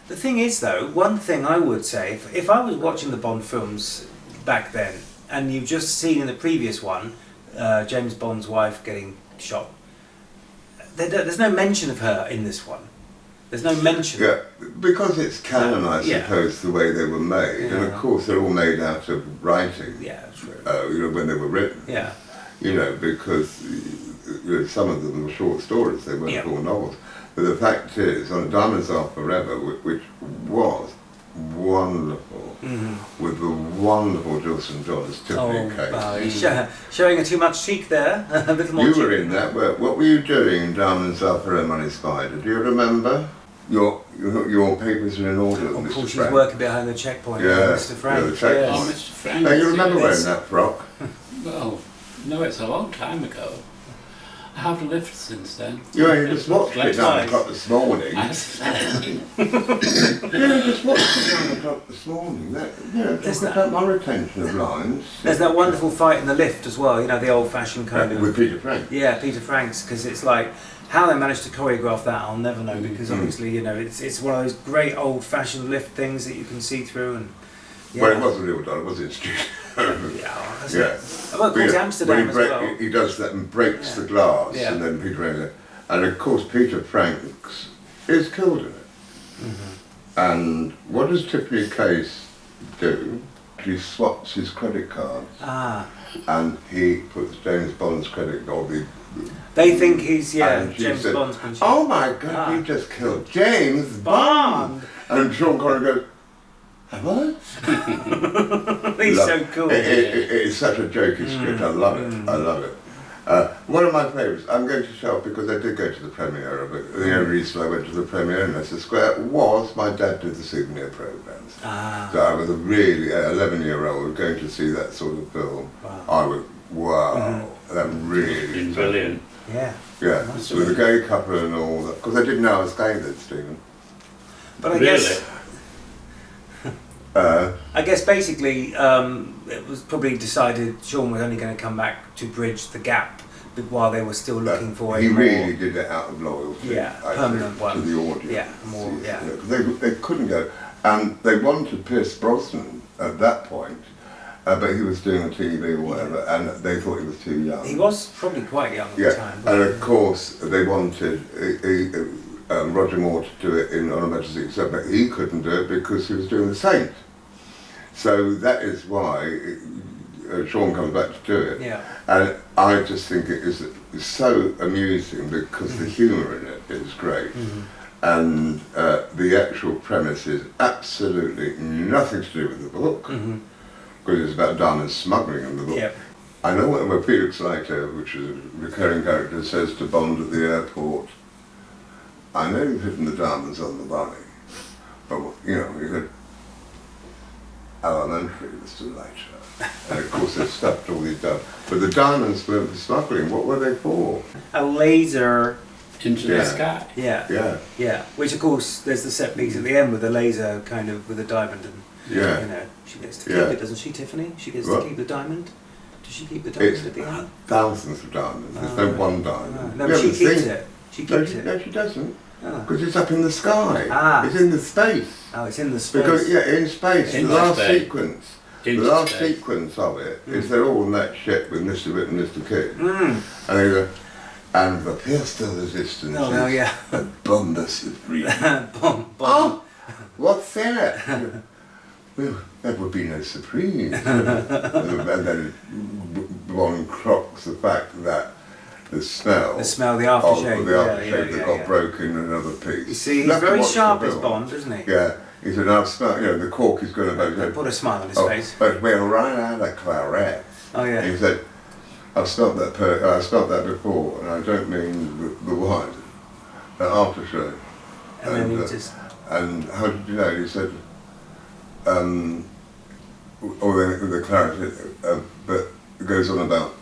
B: The thing is, though, one thing I would say, if I was watching the Bond films back then, and you've just seen in the previous one, James Bond's wife getting shot, there's no mention of her in this one. There's no mention.
A: Yeah, because it's canon, I suppose, the way they were made, and of course they're all made out of writing.
B: Yeah, true.
A: When they were written.
B: Yeah.
A: Because some of them were short stories; they weren't all novels. But the fact is, on Diamonds Are Forever, which was wonderful, with the wonderful Jilson John as Tiffany Case.
B: Showing too much cheek there. A little more.
A: You were in that. What were you doing in Diamonds Are Forever, Money Spider? Do you remember? Your papers are in order.
B: Of
A: Mr.
B: course, she's
A: Frank.
B: working behind the checkpoint. Mr. Frank.
A: The checkpoint.
C: Oh, Mr. Frank.
A: Now, you remember wearing that frock?
C: Well, no, it's a long time ago. I have lived since then.
A: You just watched it 9 o'clock this morning.
C: Just
A: just watched it 9 o'clock this morning. Talk about my retention of lines.
B: There's that wonderful fight in the lift as well, the old-fashioned kind of...
A: With Peter Frank.
B: Yeah, Peter Frank's, because it's like, how they managed to choreograph that, I'll never know, because obviously, it's one of those great old-fashioned lift things that you can see through, and... Yeah.
A: Well, it wasn't real done, it was in studio.
B: Well, of course, Amsterdam as well.
A: He does that and breaks the glass, and then Peter Frank... And of course, Peter Franks is killed in it. And what does Tiffany Case do? He swaps his credit cards. And he puts James Bond's credit card.
B: They think he's, James Bond's been shot.
A: Oh my God, he just killed James Bond! And Sean Connery goes, what?
B: He's so cool.
A: It's such a jokey script. I love it. I love it. One of my favourites, I'm going to show off because I did go to the premiere of it. The only reason I went to the premiere in Leicester Square was my dad did the souvenir programmes. So I was a really 11-year-old going to see that sort of film. I was, that really
C: brilliant.
B: Yeah.
A: Yeah, with the gay couple and all that. Because I didn't know I was gay then, Stephen.
B: But I guess basically it was probably decided Sean was only going to come back to bridge the gap while they were still looking for
A: he really did it out of loyalty,
B: permanent one
A: to the audience. They couldn't go, and they wanted Pierce Brosnan at that point, but he was doing a TV or whatever, and they thought he was too young.
B: He was probably quite young at the time.
A: And of course they wanted Roger Moore to do it on Emergency Except, but he couldn't do it because he was doing The Saint. So that is why Sean comes back to do it.
B: Yeah.
A: And I just think it is so amusing because the humour in it is great. And the actual premise is absolutely nothing to do with the book, because it's about diamond smuggling in the book.
B: Yep.
A: I know when Felix Leiter, which is a recurring character, says to Bond at the airport, I know you've hidden the diamonds on the body, but he said, elementary, Mr. Leiter. And of course they stuffed all these diamonds. But the diamonds weren't for smuggling, what were they for?
B: A laser
C: into the sky.
B: Yeah. Which of course there's the set piece at the end with the laser kind of with a diamond and she gets to keep it, doesn't she, Tiffany? She gets to keep the diamond. Does she keep the diamond at the end?
A: Thousands of diamonds. There's no one diamond.
B: No, she keeps it. She keeps it.
A: No, she doesn't. Because it's up in the sky. It's in the space.
B: Oh, it's in the space.
A: Because in space.
C: In
A: the last
C: space.
A: sequence.
C: In
A: the last
C: space.
A: sequence of it is they're all in that ship with Mr. Witt and Mr. Kidd. And they go, and the pierce to resistance is a bomba supreme. Oh, what's in it? Well, that would be no surprise. And then one clocks the fact that the smell,
B: the aftershave,
A: that got broken in another piece.
B: You see, he's very sharp as Bond, isn't he?
A: Yeah, he said, I've smelled, the cork is going to...
B: Put a smile on his face.
A: But we're right out of claret.
B: Oh yeah.
A: He said, I've spelt that before, and I don't mean the wine. The aftershave.
B: And then he just...
A: And how did you know? He said, or the clarity, but it goes on about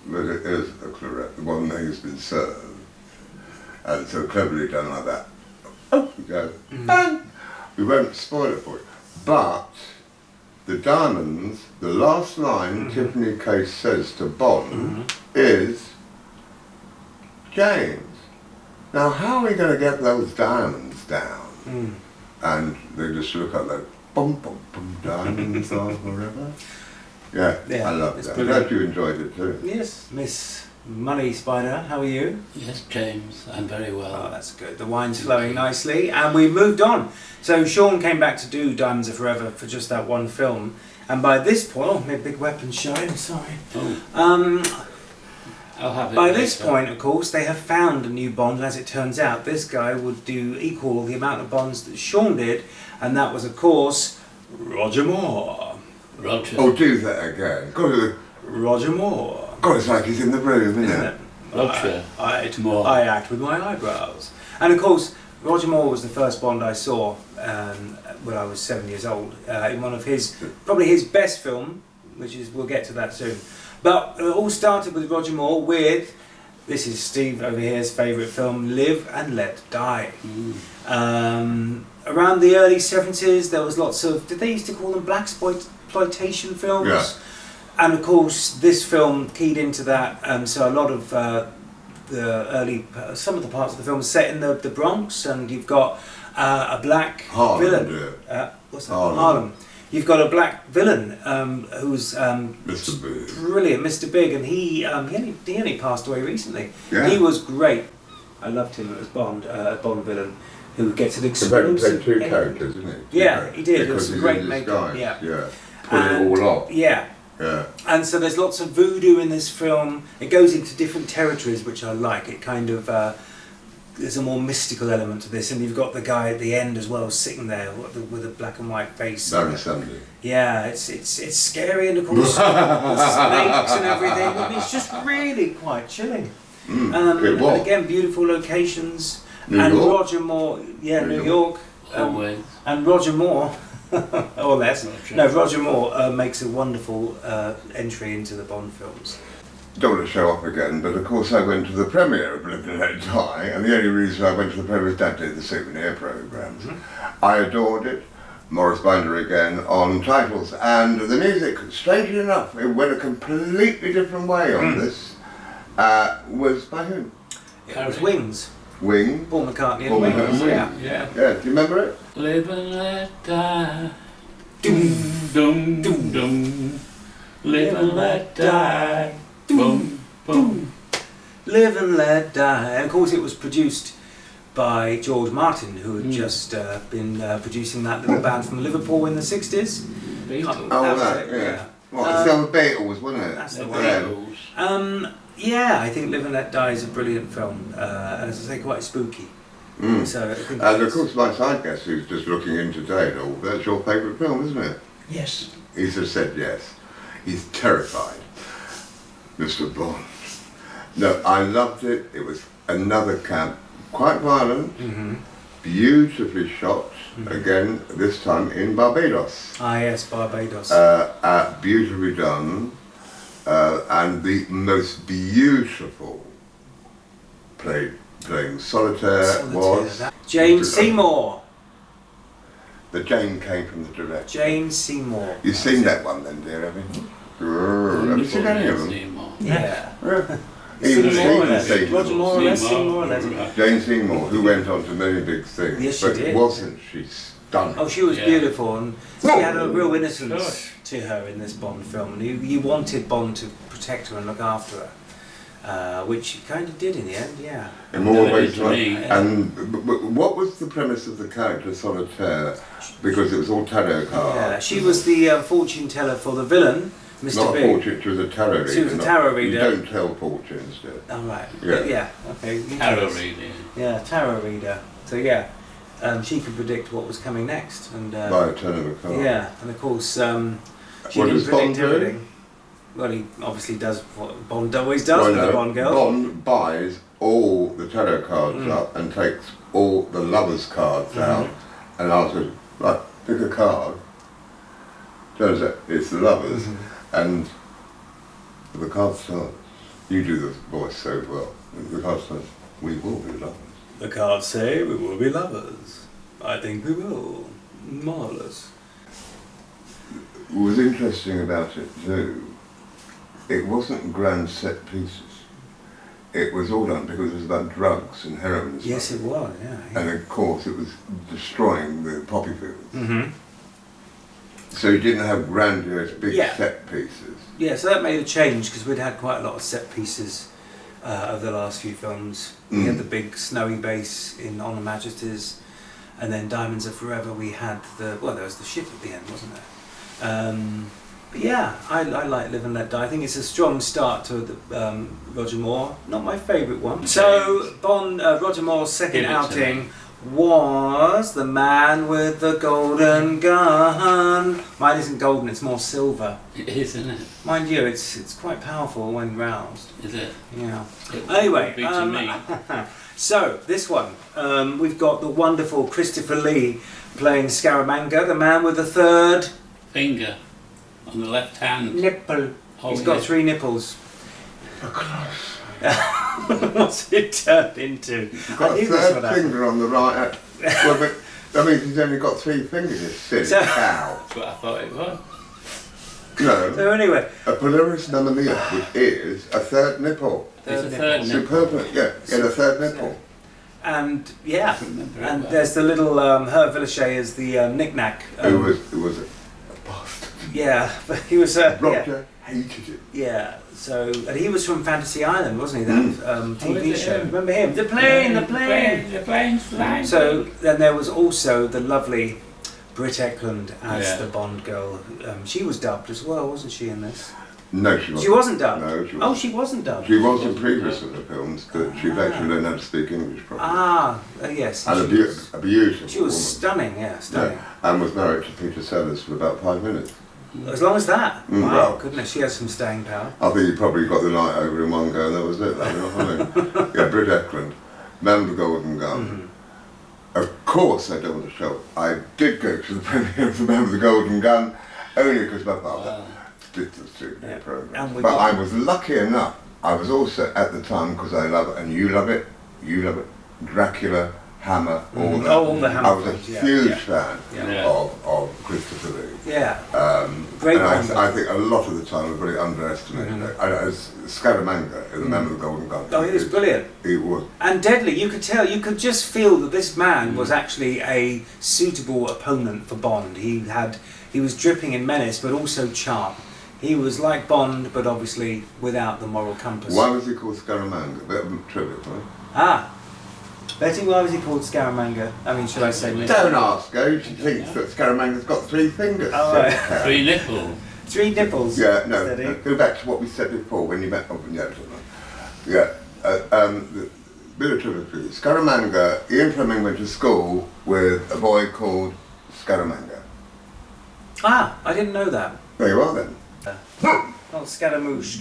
A: that it is a claret, the one that has been served, and so cleverly done like that. Oh, you go, bang! We won't spoil it for you. But the diamonds, the last line Tiffany Case says to Bond is, James, now how are we going to get those diamonds down? And they just look at that, bum bum bum, diamonds are forever. Yeah, I love that. I'm glad you enjoyed it too.
B: Yes, Miss Money Spider, how are you?
C: Yes, James, I'm very well.
B: Oh, that's good. The wine's flowing nicely, and we moved on. So Sean came back to do Diamonds Are Forever for just that one film, and by this point, oh, my big weapon showing. Sorry.
C: Oh. I'll have it
B: By
C: later.
B: this point, of course, they have found a new Bond. As it turns out, this guy would do equal the amount of Bonds that Sean did, and that was, of course, Roger Moore.
C: Roger.
A: Oh, do that again.
B: Roger Moore.
A: God, it's like he's in the room, isn't it?
C: Roger Moore.
B: I act with my eyebrows. And of course, Roger Moore was the first Bond I saw when I was 7 years old, in one of his, probably his best film, which is, we'll get to that soon. But it all started with Roger Moore with, this is Steve over here's favourite film, Live and Let Die. Around the early 70s there was lots of, did they used to call them blaxploitation films?
A: Yeah.
B: And of course this film keyed into that, so a lot of some of the parts of the film are set in the Bronx, and you've got a black villain. What's that? Harlem. You've got a black villain who's
A: Mr. Big.
B: Brilliant, Mr. Big, and he only passed away recently.
A: Yeah.
B: He was great. I loved him as Bond, a Bond villain who gets an
A: He
B: explosive
A: played two
B: end.
A: characters, didn't he?
B: Yeah, he did. It
A: Because
B: was
A: he's
B: great
A: in
B: makeup.
A: disguise.
B: Yeah.
A: Put it all off.
B: Yeah.
A: Yeah.
B: And so there's lots of voodoo in this film. It goes into different territories, which I like. It kind of there's a more mystical element to this, and you've got the guy at the end as well, sitting there with a black and white face.
A: Barry Sunday.
B: Yeah, it's scary, and of course snakes and everything. I mean, it's just really quite chilling.
A: It was.
B: And again, beautiful locations.
A: New
B: and
A: York?
B: Roger Moore, New York.
C: Always.
B: And Roger Moore, or less.
C: Roger.
B: No, Roger Moore makes a wonderful entry into the Bond films.
A: Don't want to show off again, but of course I went to the premiere of Live and Let Die, and the only reason I went to the premiere is Dad did the souvenir programmes. I adored it. Morris Binder again on titles, and the music, strangely enough, it went a completely different way on this. Was by whom?
B: It was Wings.
A: Wing.
B: Paul McCartney
A: Paul
B: and
A: McCartney.
B: Wings. Yeah.
C: Yeah.
A: Yeah, do you remember it?
C: Live and let die. Doom, doom, doom, doom. Live and let die. Boom, boom.
B: Live and Let Die. And of course it was produced by George Martin, who had just been producing that little band from Liverpool in the 60s.
C: Beatles.
A: Oh,
B: was
A: that,
B: it,
A: yeah. Well, it's the Beatles, wasn't it?
B: That's
C: The
B: the one.
C: Beatles.
B: Yeah, I think Live and Let Die is a brilliant film, and as I say, quite spooky. So I think
A: And of course my side guest, who's just looking in today, that's your favourite film, isn't it?
C: Yes.
A: He's just said yes. He's terrified. Mr. Bond. No, I loved it. It was another camp, quite violent, beautifully shot, again, this time in Barbados.
B: Ah yes, Barbados.
A: Beautifully done, and the most beautiful playing solitaire was...
B: Jane Seymour.
A: The Jane came from the director.
B: Jane Seymour.
A: You've seen that one then, dear, haven't you? Have you seen any of them?
C: Seymour.
B: Yeah.
A: Even
B: Seymour,
A: Stephen
B: Roger Moore,
A: Seymour.
B: Seymour, Leslie.
A: Jane Seymour, who went on to many big things,
B: Yes, she
A: but
B: did.
A: wasn't she stunning?
B: Oh, she was
C: Yeah.
B: beautiful, and she had a real innocence
C: Gosh.
B: to her in this Bond film, and you wanted Bond to protect her and look after her, which she kind of did in the end, yeah.
A: In more
C: No, it
A: ways,
C: is to me.
A: and what was the premise of the character Solitaire? Because it was all tarot cards.
B: Yeah, she was the fortune teller for the villain, Mr.
A: Not a
B: Big.
A: fortune, she was a tarot reader.
B: She was a tarot reader.
A: You don't tell fortunes, do you?
B: Oh, right.
A: Yeah.
B: Okay. you
C: Tarot
B: tell us.
C: reading.
B: Yeah, tarot reader. So yeah, she could predict what was coming next, and
A: By a turn of a card.
B: yeah, and of course she
A: What
B: didn't
A: does Bond
B: predict
A: do?
B: everything. Well, he obviously does what Bond always does with the Bond girl.
A: Bond buys all the tarot cards up and takes all the lovers' cards out and asks, right, pick a card. Turns out it's the lovers, and the card starts. You do the voice so well. The card starts, we will be lovers.
B: The cards say we will be lovers. I think we will. Marvellous.
A: What was interesting about it too, it wasn't grand set pieces. It was all done because it was about drugs and heroin and stuff.
B: Yes, it was, yeah.
A: And of course it was destroying the poppy fields. So you didn't have grandiose big set pieces.
B: Yeah, so that made a change because we'd had quite a lot of set pieces over the last few films. We had the big snowy base in On Her Majesty's, and then Diamonds Are Forever we had there was the ship at the end, wasn't there? But yeah, I like Live and Let Die. I think it's a strong start to the Roger Moore. Not my favourite one. So Roger Moore's second outing was The Man with the Golden Gun. Mine isn't golden, it's more silver.
C: It is, isn't it?
B: Mind you, it's quite powerful when roused.
C: Is it?
B: Yeah.
C: It
B: Anyway,
C: would be to me.
B: so this one, we've got the wonderful Christopher Lee playing Scaramanga, the man with the third
C: Finger on the left hand.
B: nipple.
C: Oh,
B: He's got 3 nipples. What's it turned into?
A: You've got a third finger on the right hand. Well, but that means he's only got 3 fingers, you silly cow.
C: That's what I thought it was.
A: No,
B: So anyway,
A: a polaris nonamia, which is a third nipple.
C: There's a third nipple.
A: Superb, yeah, the third nipple.
B: and yeah,
C: remember it
B: and
C: well.
B: there's the little Herb Villachet as the knick-knack.
A: Who was a bastard.
B: Yeah, but he was
A: Roger hated it.
B: Yeah, so and he was from Fantasy Island, wasn't he? That TV
C: is it
B: show.
C: him?
B: Remember him? The plane.
C: The plane's flying.
B: So then there was also the lovely Britt Ekland as
C: Yeah.
B: the Bond girl. She was dubbed as well, wasn't she, in this?
A: No, she wasn't.
B: She wasn't dubbed.
A: No, she wasn't.
B: Oh, she wasn't dubbed.
A: She was in previous of the films, but she'd actually learned how to speak English properly.
B: Yes.
A: And a beautiful
B: She was
A: woman.
B: stunning. Yeah, stunning.
A: Yeah, and was married to Peter Sellers for about 5 minutes.
B: As long as that.
A: Mm,
B: Wow,
A: well.
B: goodness, she has some staying power.
A: I think he probably got the night over in one go and that was it. I mean, yeah, Britt Ekland, Man with the Golden Gun. Of course I don't want to show. I did go to the premiere of The Man with the Golden Gun, only because my father did the studio program. But I was lucky enough, I was also at the time, because I love it, and you love it, Dracula, Hammer, all that.
B: Oh, all the Hammer
A: I was a
B: films, yeah.
A: huge
B: Yeah.
A: fan
C: Yeah.
A: of Christopher Lee.
B: Yeah.
A: Great
B: Great
A: and I think a lot of the time we're very underestimated. I know, Scaramanga, the Man with the Golden Gun.
B: Oh, he was brilliant.
A: He was.
B: And deadly, you could just feel that this man was actually a suitable opponent for Bond. He was dripping in menace, but also charm. He was like Bond, but obviously without the moral compass.
A: Why was he called Scaramanga? Bit of trivia, right?
B: Betty, why was he called Scaramanga? I mean, should I say Mr.
A: Don't ask her. She thinks that Scaramanga's got 3 fingers.
B: Oh, right.
C: 3 nipples.
B: 3 nipples.
A: Yeah, no,
B: Steady.
A: go back to what we said before when you met. Oh, yeah, the bit of trivia for you. Scaramanga, Ian Fleming went to school with a boy called Scaramanga.
B: I didn't know that.
A: There you are then.
B: Oh, Scaramouche,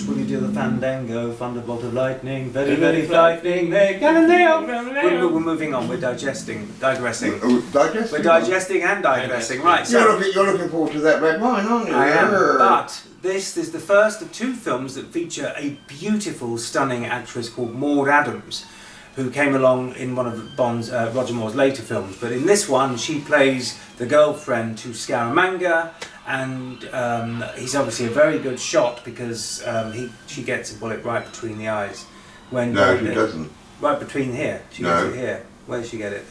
B: will you do the fandango? Thunderbolt of lightning, very, very frightening, Galileo. We're moving on, we're digressing.
A: Digesting?
B: We're digesting and digressing, right. So
A: You're looking forward to that red wine, aren't you?
B: I am, but this is the first of 2 films that feature a beautiful, stunning actress called Maud Adams, who came along in one of Bond's, Roger Moore's later films. But in this one, she plays the girlfriend to Scaramanga, and he's obviously a very good shot because she gets a bullet right between the eyes.
A: No, she doesn't.
B: Right between here. She gets it here. Where does she get it?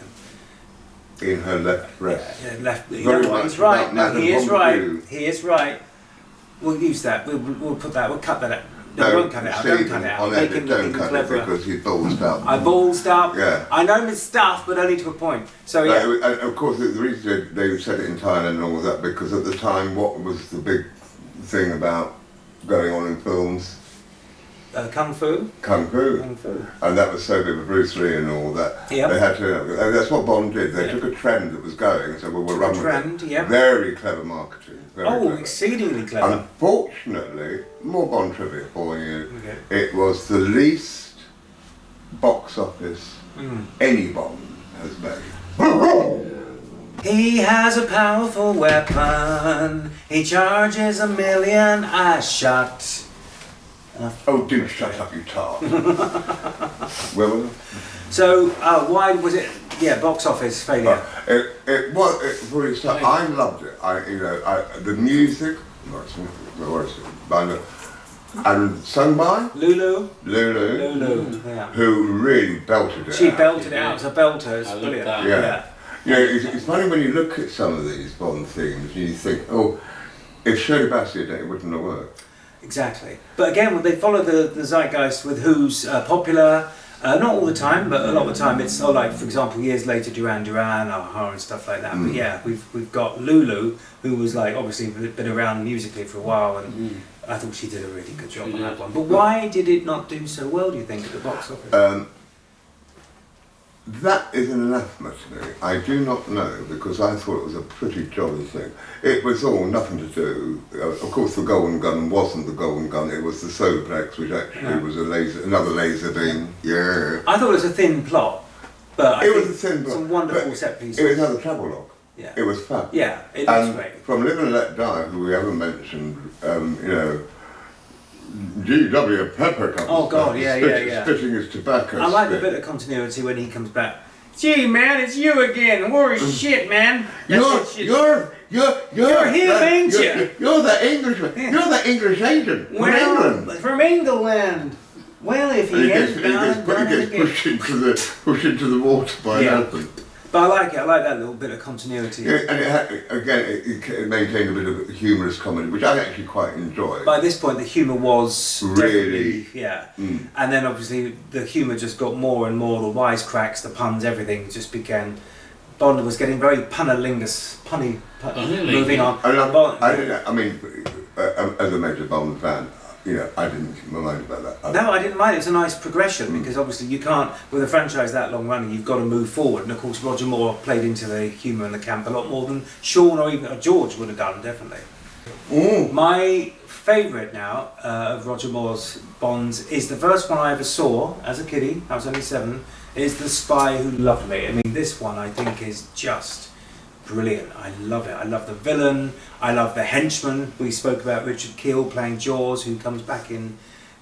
A: In her left breast.
B: Yeah, left.
A: Very much
B: He's right. No,
A: Madame
B: he is
A: Pompadour.
B: right. He is right. We'll use that. We'll put that. We'll cut that out. No,
A: No,
B: won't cut it out. Don't cut it out.
A: on
B: Make
A: edit,
B: him look
A: don't
B: even
A: cut
B: cleverer.
A: it because he's ballsed up.
B: I ballsed up.
A: Yeah.
B: I know his stuff, but only to a point. So yeah.
A: No, and of course, the reason they said it in Thailand and all that, because at the time, what was the big thing about going on in films?
B: Kung Fu.
A: Kung Fu.
B: Kung Fu.
A: And that was so big with Bruce Lee and all that.
B: Yep.
A: They had to, and that's what Bond did. They took a trend that was going and said, well, we'll run with
B: Trend,
A: it.
B: yep.
A: Very clever marketing. Very
B: Oh,
A: clever.
B: exceedingly clever.
A: Unfortunately, more Bond trivia for you.
B: Okay.
A: It was the least box office
B: Mm.
A: any Bond has made.
B: He has a powerful weapon. He charges 1,000,000 eyes shot.
A: Oh, do shut up, you tart. Where was it?
B: So, why was it? Yeah, box office failure.
A: It was. For its time, I loved it. The music. What is it? And sung by
B: Lulu.
A: Lulu,
B: Yeah.
A: who really belted it.
B: She
A: out.
B: belted it out. It's a belter. It's
C: I love
B: brilliant.
C: that.
A: Yeah. You know, it's funny when you look at some of these Bond themes and you think, oh, if Shirley Bassey had done it, it wouldn't have worked.
B: Exactly. But again, they follow the zeitgeist with who's popular. Not all the time, but a lot of the time it's like, for example, years later, Duran Duran, Aha, and stuff like that. But yeah, we've got Lulu, who was like obviously been around musically for a while, and I thought she did a really good job on that one. But why did it not do so well, do you think, at the box office?
A: That is an anathema to me. I do not know, because I thought it was a pretty jolly thing. It was all nothing to do. Of course, the Golden Gun wasn't the Golden Gun. It was the Solarplex, which actually was another laser beam. Yeah.
B: I thought it was a thin plot, but
A: It was a thin plot,
B: some wonderful
A: but
B: set pieces.
A: It was another travelogue.
B: Yeah.
A: It was fun.
B: Yeah, it looks
A: And
B: great.
A: from Live and Let Die, who we haven't mentioned, G.W. Pepper comes
B: Oh, God,
A: back,
B: yeah.
A: spitting his tobacco.
B: I like the
A: spit.
B: bit of continuity when he comes back. Gee, man, it's you again. Holy shit, man.
A: You're
B: him, ain't you?
A: You're the Englishman.
B: Yeah.
A: You're the English agent from England.
B: From England. Well, if
A: And
B: he
A: he
B: has
A: gets,
B: done it again.
A: pushed into the water by an elephant.
B: But I like it. I like that little bit of continuity.
A: Yeah, and it maintained a bit of humorous comedy, which I actually quite enjoyed.
B: By this point, the humour was
A: Really?
B: definitely, yeah. And then obviously the humour just got more and more. The wisecracks, the puns, everything just began. Bond was getting very punny.
C: Really?
B: Moving on.
A: I mean, as a major Bond fan, I didn't keep my mind about that.
B: No, I didn't mind. It's a nice progression because obviously you can't, with a franchise that long running, you've got to move forward. And of course, Roger Moore played into the humour and the camp a lot more than Sean or even George would have done, definitely. My favourite now of Roger Moore's Bonds is the first one I ever saw as a kiddie. I was only 7. Is The Spy Who Loved Me. I mean, this one I think is just brilliant. I love it. I love the villain. I love the henchman. We spoke about Richard Keel playing Jaws, who comes back in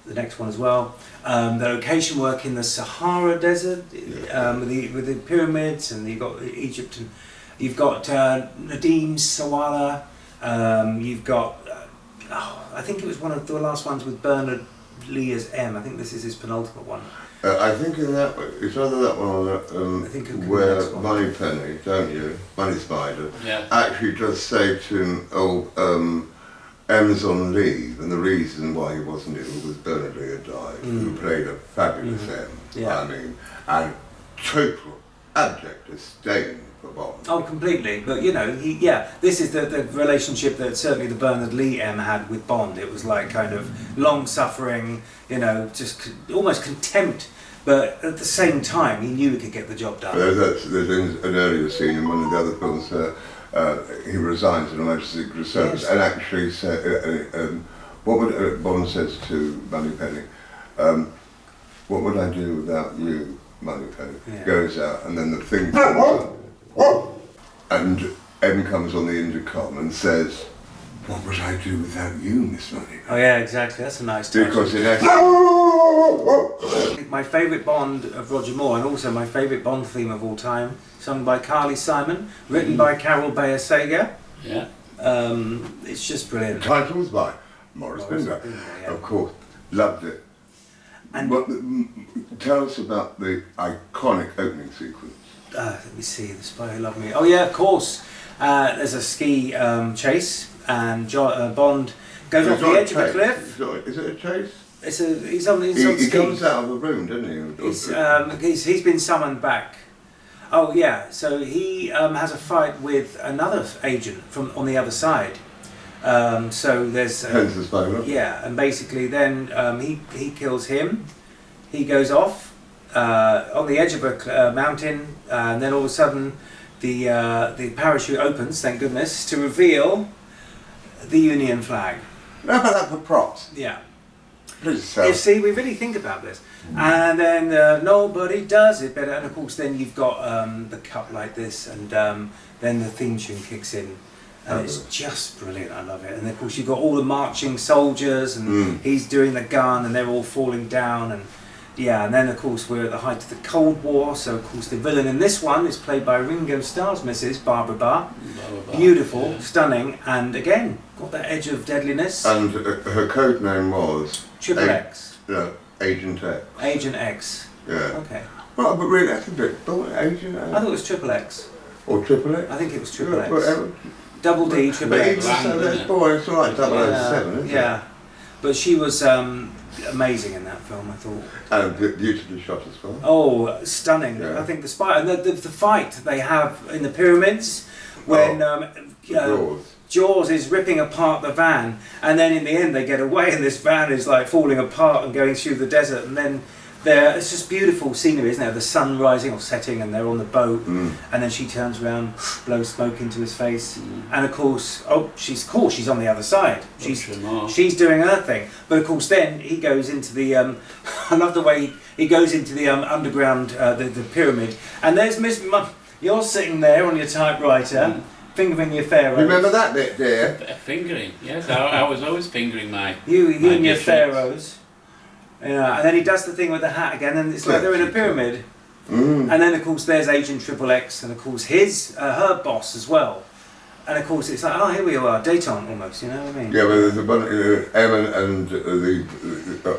B: the next one as well. The location work in the Sahara Desert with the pyramids, and you've got Egypt, and you've got Nadim Sawala. You've got I think it was one of the last ones with Bernard Lee as M. I think this is his penultimate one.
A: I think in that it's either that one or that
B: I think it could be the
A: where
B: next one.
A: Moneypenny, don't you? Money Spider,
C: Yeah.
A: actually does say to him, M's on leave, and the reason why he wasn't ill was Bernard Lee had died, who played a fabulous M.
B: Yeah.
A: I mean, and total abject disdain for Bond.
B: Oh, completely. But this is the relationship that certainly the Bernard Lee M had with Bond. It was like kind of long suffering, just almost contempt. But at the same time, he knew he could get the job done.
A: There's an earlier scene in one of the other films. He resigns in a Majesty's Secret Service,
B: Yes.
A: and actually said, what would Bond says to Moneypenny? What would I do without you, Moneypenny?
B: Yeah.
A: Goes out, and then the thing comes up. And M comes on the intercom and says, "What would I do without you, Miss Moneypenny?"
B: Oh yeah, exactly. That's a nice touch.
A: Because in essence,
B: My favourite Bond of Roger Moore, and also my favourite Bond theme of all time, sung by Carly Simon, written by Carol Bayer Sager.
C: Yeah.
B: It's just brilliant.
A: titles by Morris Binder.
B: Yeah.
A: Of course, loved it.
B: And
A: Tell us about the iconic opening sequence.
B: let me see, The Spy Who Loved Me. Oh yeah, of course. There's a ski chase, and Bond goes off the edge of a cliff.
A: Is it a chase?
B: He's on
A: He
B: skis.
A: comes out of the room, doesn't he?
B: He's been summoned back. Oh yeah, so he has a fight with another agent on the other side. So there's
A: Hence the Spy Who Loved Me.
B: yeah, and basically then he kills him. He goes off on the edge of a mountain, and then all of a sudden the parachute opens. Thank goodness, to reveal The Union flag.
A: How about that for props?
B: Yeah.
A: Please,
B: You see, we really think about this. And then nobody does it better. And of course, then you've got the cup like this, and then the theme tune kicks in. And it's just brilliant, I love it. And of course you've got all the marching soldiers, and he's doing the gun, and they're all falling down, and yeah, and then of course we're at the height of the Cold War, so of course the villain in this one is played by Ringo Starr's Mrs. Barbara Barr. Beautiful, stunning, and again, got that edge of deadliness.
A: And her code name was?
B: Triple X.
A: No, Agent X.
B: Agent X.
A: Yeah.
B: Okay.
A: Well, but really that's a bit, Agent X?
B: I thought it was Triple X.
A: Or Triple X?
B: I think it was Triple X.
A: Well,
B: Double D, Triple
A: but
B: X.
A: even so, that's boy, it's like 007, isn't it?
B: Yeah. But she was amazing in that film, I thought.
A: And beautifully shot as well.
B: Oh, stunning!
A: Yeah.
B: I think the fight they have in the pyramids when Jaws is ripping apart the van, and then in the end they get away, and this van is like falling apart and going through the desert, and then it's just beautiful scenery, isn't it? The sun rising or setting, and they're on the boat, and then she turns around, blows smoke into his face, and of course, she's on the other side. She's doing her thing, but of course, then he goes into the. I love the way he goes into the underground, the pyramid, and there's Miss. You're sitting there on your typewriter, fingering your pharaohs.
A: Remember that bit, dear?
C: Fingering, yes. I was always fingering my.
B: You and your
C: dishes.
B: pharaohs. Yeah, and then he does the thing with the hat again, and it's like they're in a pyramid. And then of course there's Agent Triple X, and of course her boss as well. And of course it's like, oh, here we are, détente almost, you know what I mean?
A: Yeah, well, there's a bunch, Emin and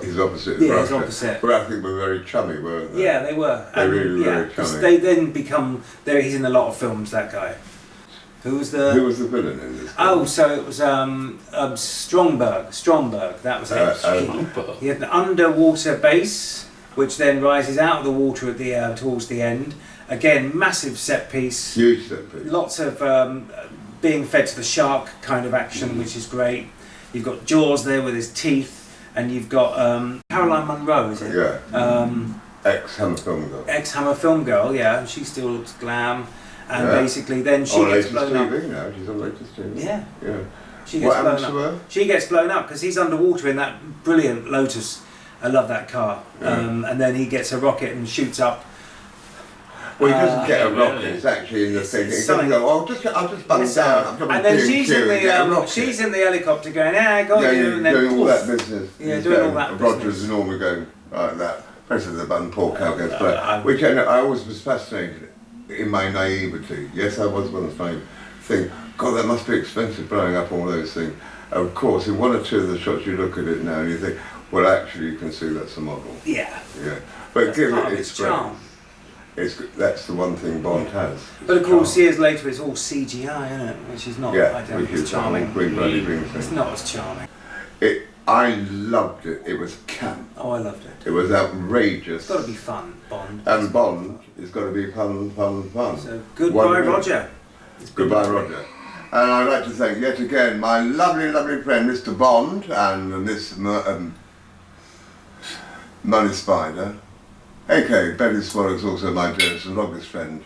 A: his opposite.
B: Yeah, his opposite.
A: But I think were very chummy, weren't they?
B: Yeah, they were.
A: They
B: And,
A: really were
B: yeah,
A: very chummy.
B: they then become. He's in a lot of films. That guy. Who was the
A: villain in this?
B: Oh, so it was Stromberg. That was it. He had an underwater base, which then rises out of the water at the towards the end. Again, massive set piece.
A: Huge set piece.
B: Lots of being fed to the shark kind of action, which is great. You've got Jaws there with his teeth, and you've got Caroline Munro, is it?
A: Yeah. Ex-Hammer Film Girl.
B: Ex-Hammer Film Girl, yeah. She still looks glam. And basically then she gets blown up.
A: Now. She's on latest TV.
B: Yeah.
A: Yeah.
B: She gets blown up. She gets blown up because he's underwater in that brilliant Lotus. I love that car.
A: Yeah.
B: And then he gets a rocket and shoots up.
A: Well, he doesn't get a rocket. It's actually in the thing. He doesn't go, I'll just bung down.
B: And then she's in the helicopter going, I got you. And then
A: doing all that business.
B: Yeah, doing all that business.
A: Rogers is normally going like that. Presses the button, poor cow goes black. Which I always was fascinated in my naivety. Yes, I was once naive. Think, God, that must be expensive blowing up all those things. Of course, in one or two of the shots you look at it now and you think, well, actually, you can see that's a model.
B: Yeah.
A: Yeah. But give it its
B: charm.
A: That's the one thing Bond has.
B: But of course, years later, it's all CGI, isn't it? Which is not, I don't think, as charming. It's not as charming.
A: I loved it. It was camp.
B: Oh, I loved it.
A: It was outrageous.
B: It's got to be fun, Bond.
A: And Bond has got to be fun.
B: So, goodbye, Roger.
A: Goodbye, Roger. And I'd like to thank yet again my lovely, lovely friend, Mr. Bond, and Miss Money Spider. A.K. Betty Swallows, also my dearest and longest friend,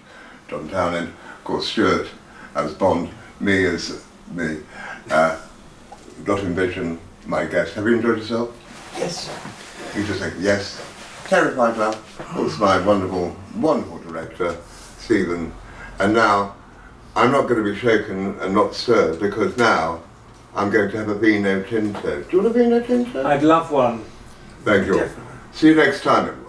A: John Townend. Of course, Stuart as Bond, me as me. Dotting Vision, my guest. Have you enjoyed yourself?
B: Yes.
A: You just think, yes. Terrified now. Also my wonderful, wonderful director, Stephen. And now, I'm not going to be shaken and not stirred, because now I'm going to have a vino tinto. Do you want a vino tinto?
B: I'd love one.
A: Thank you.
B: Definitely.
A: See you next time.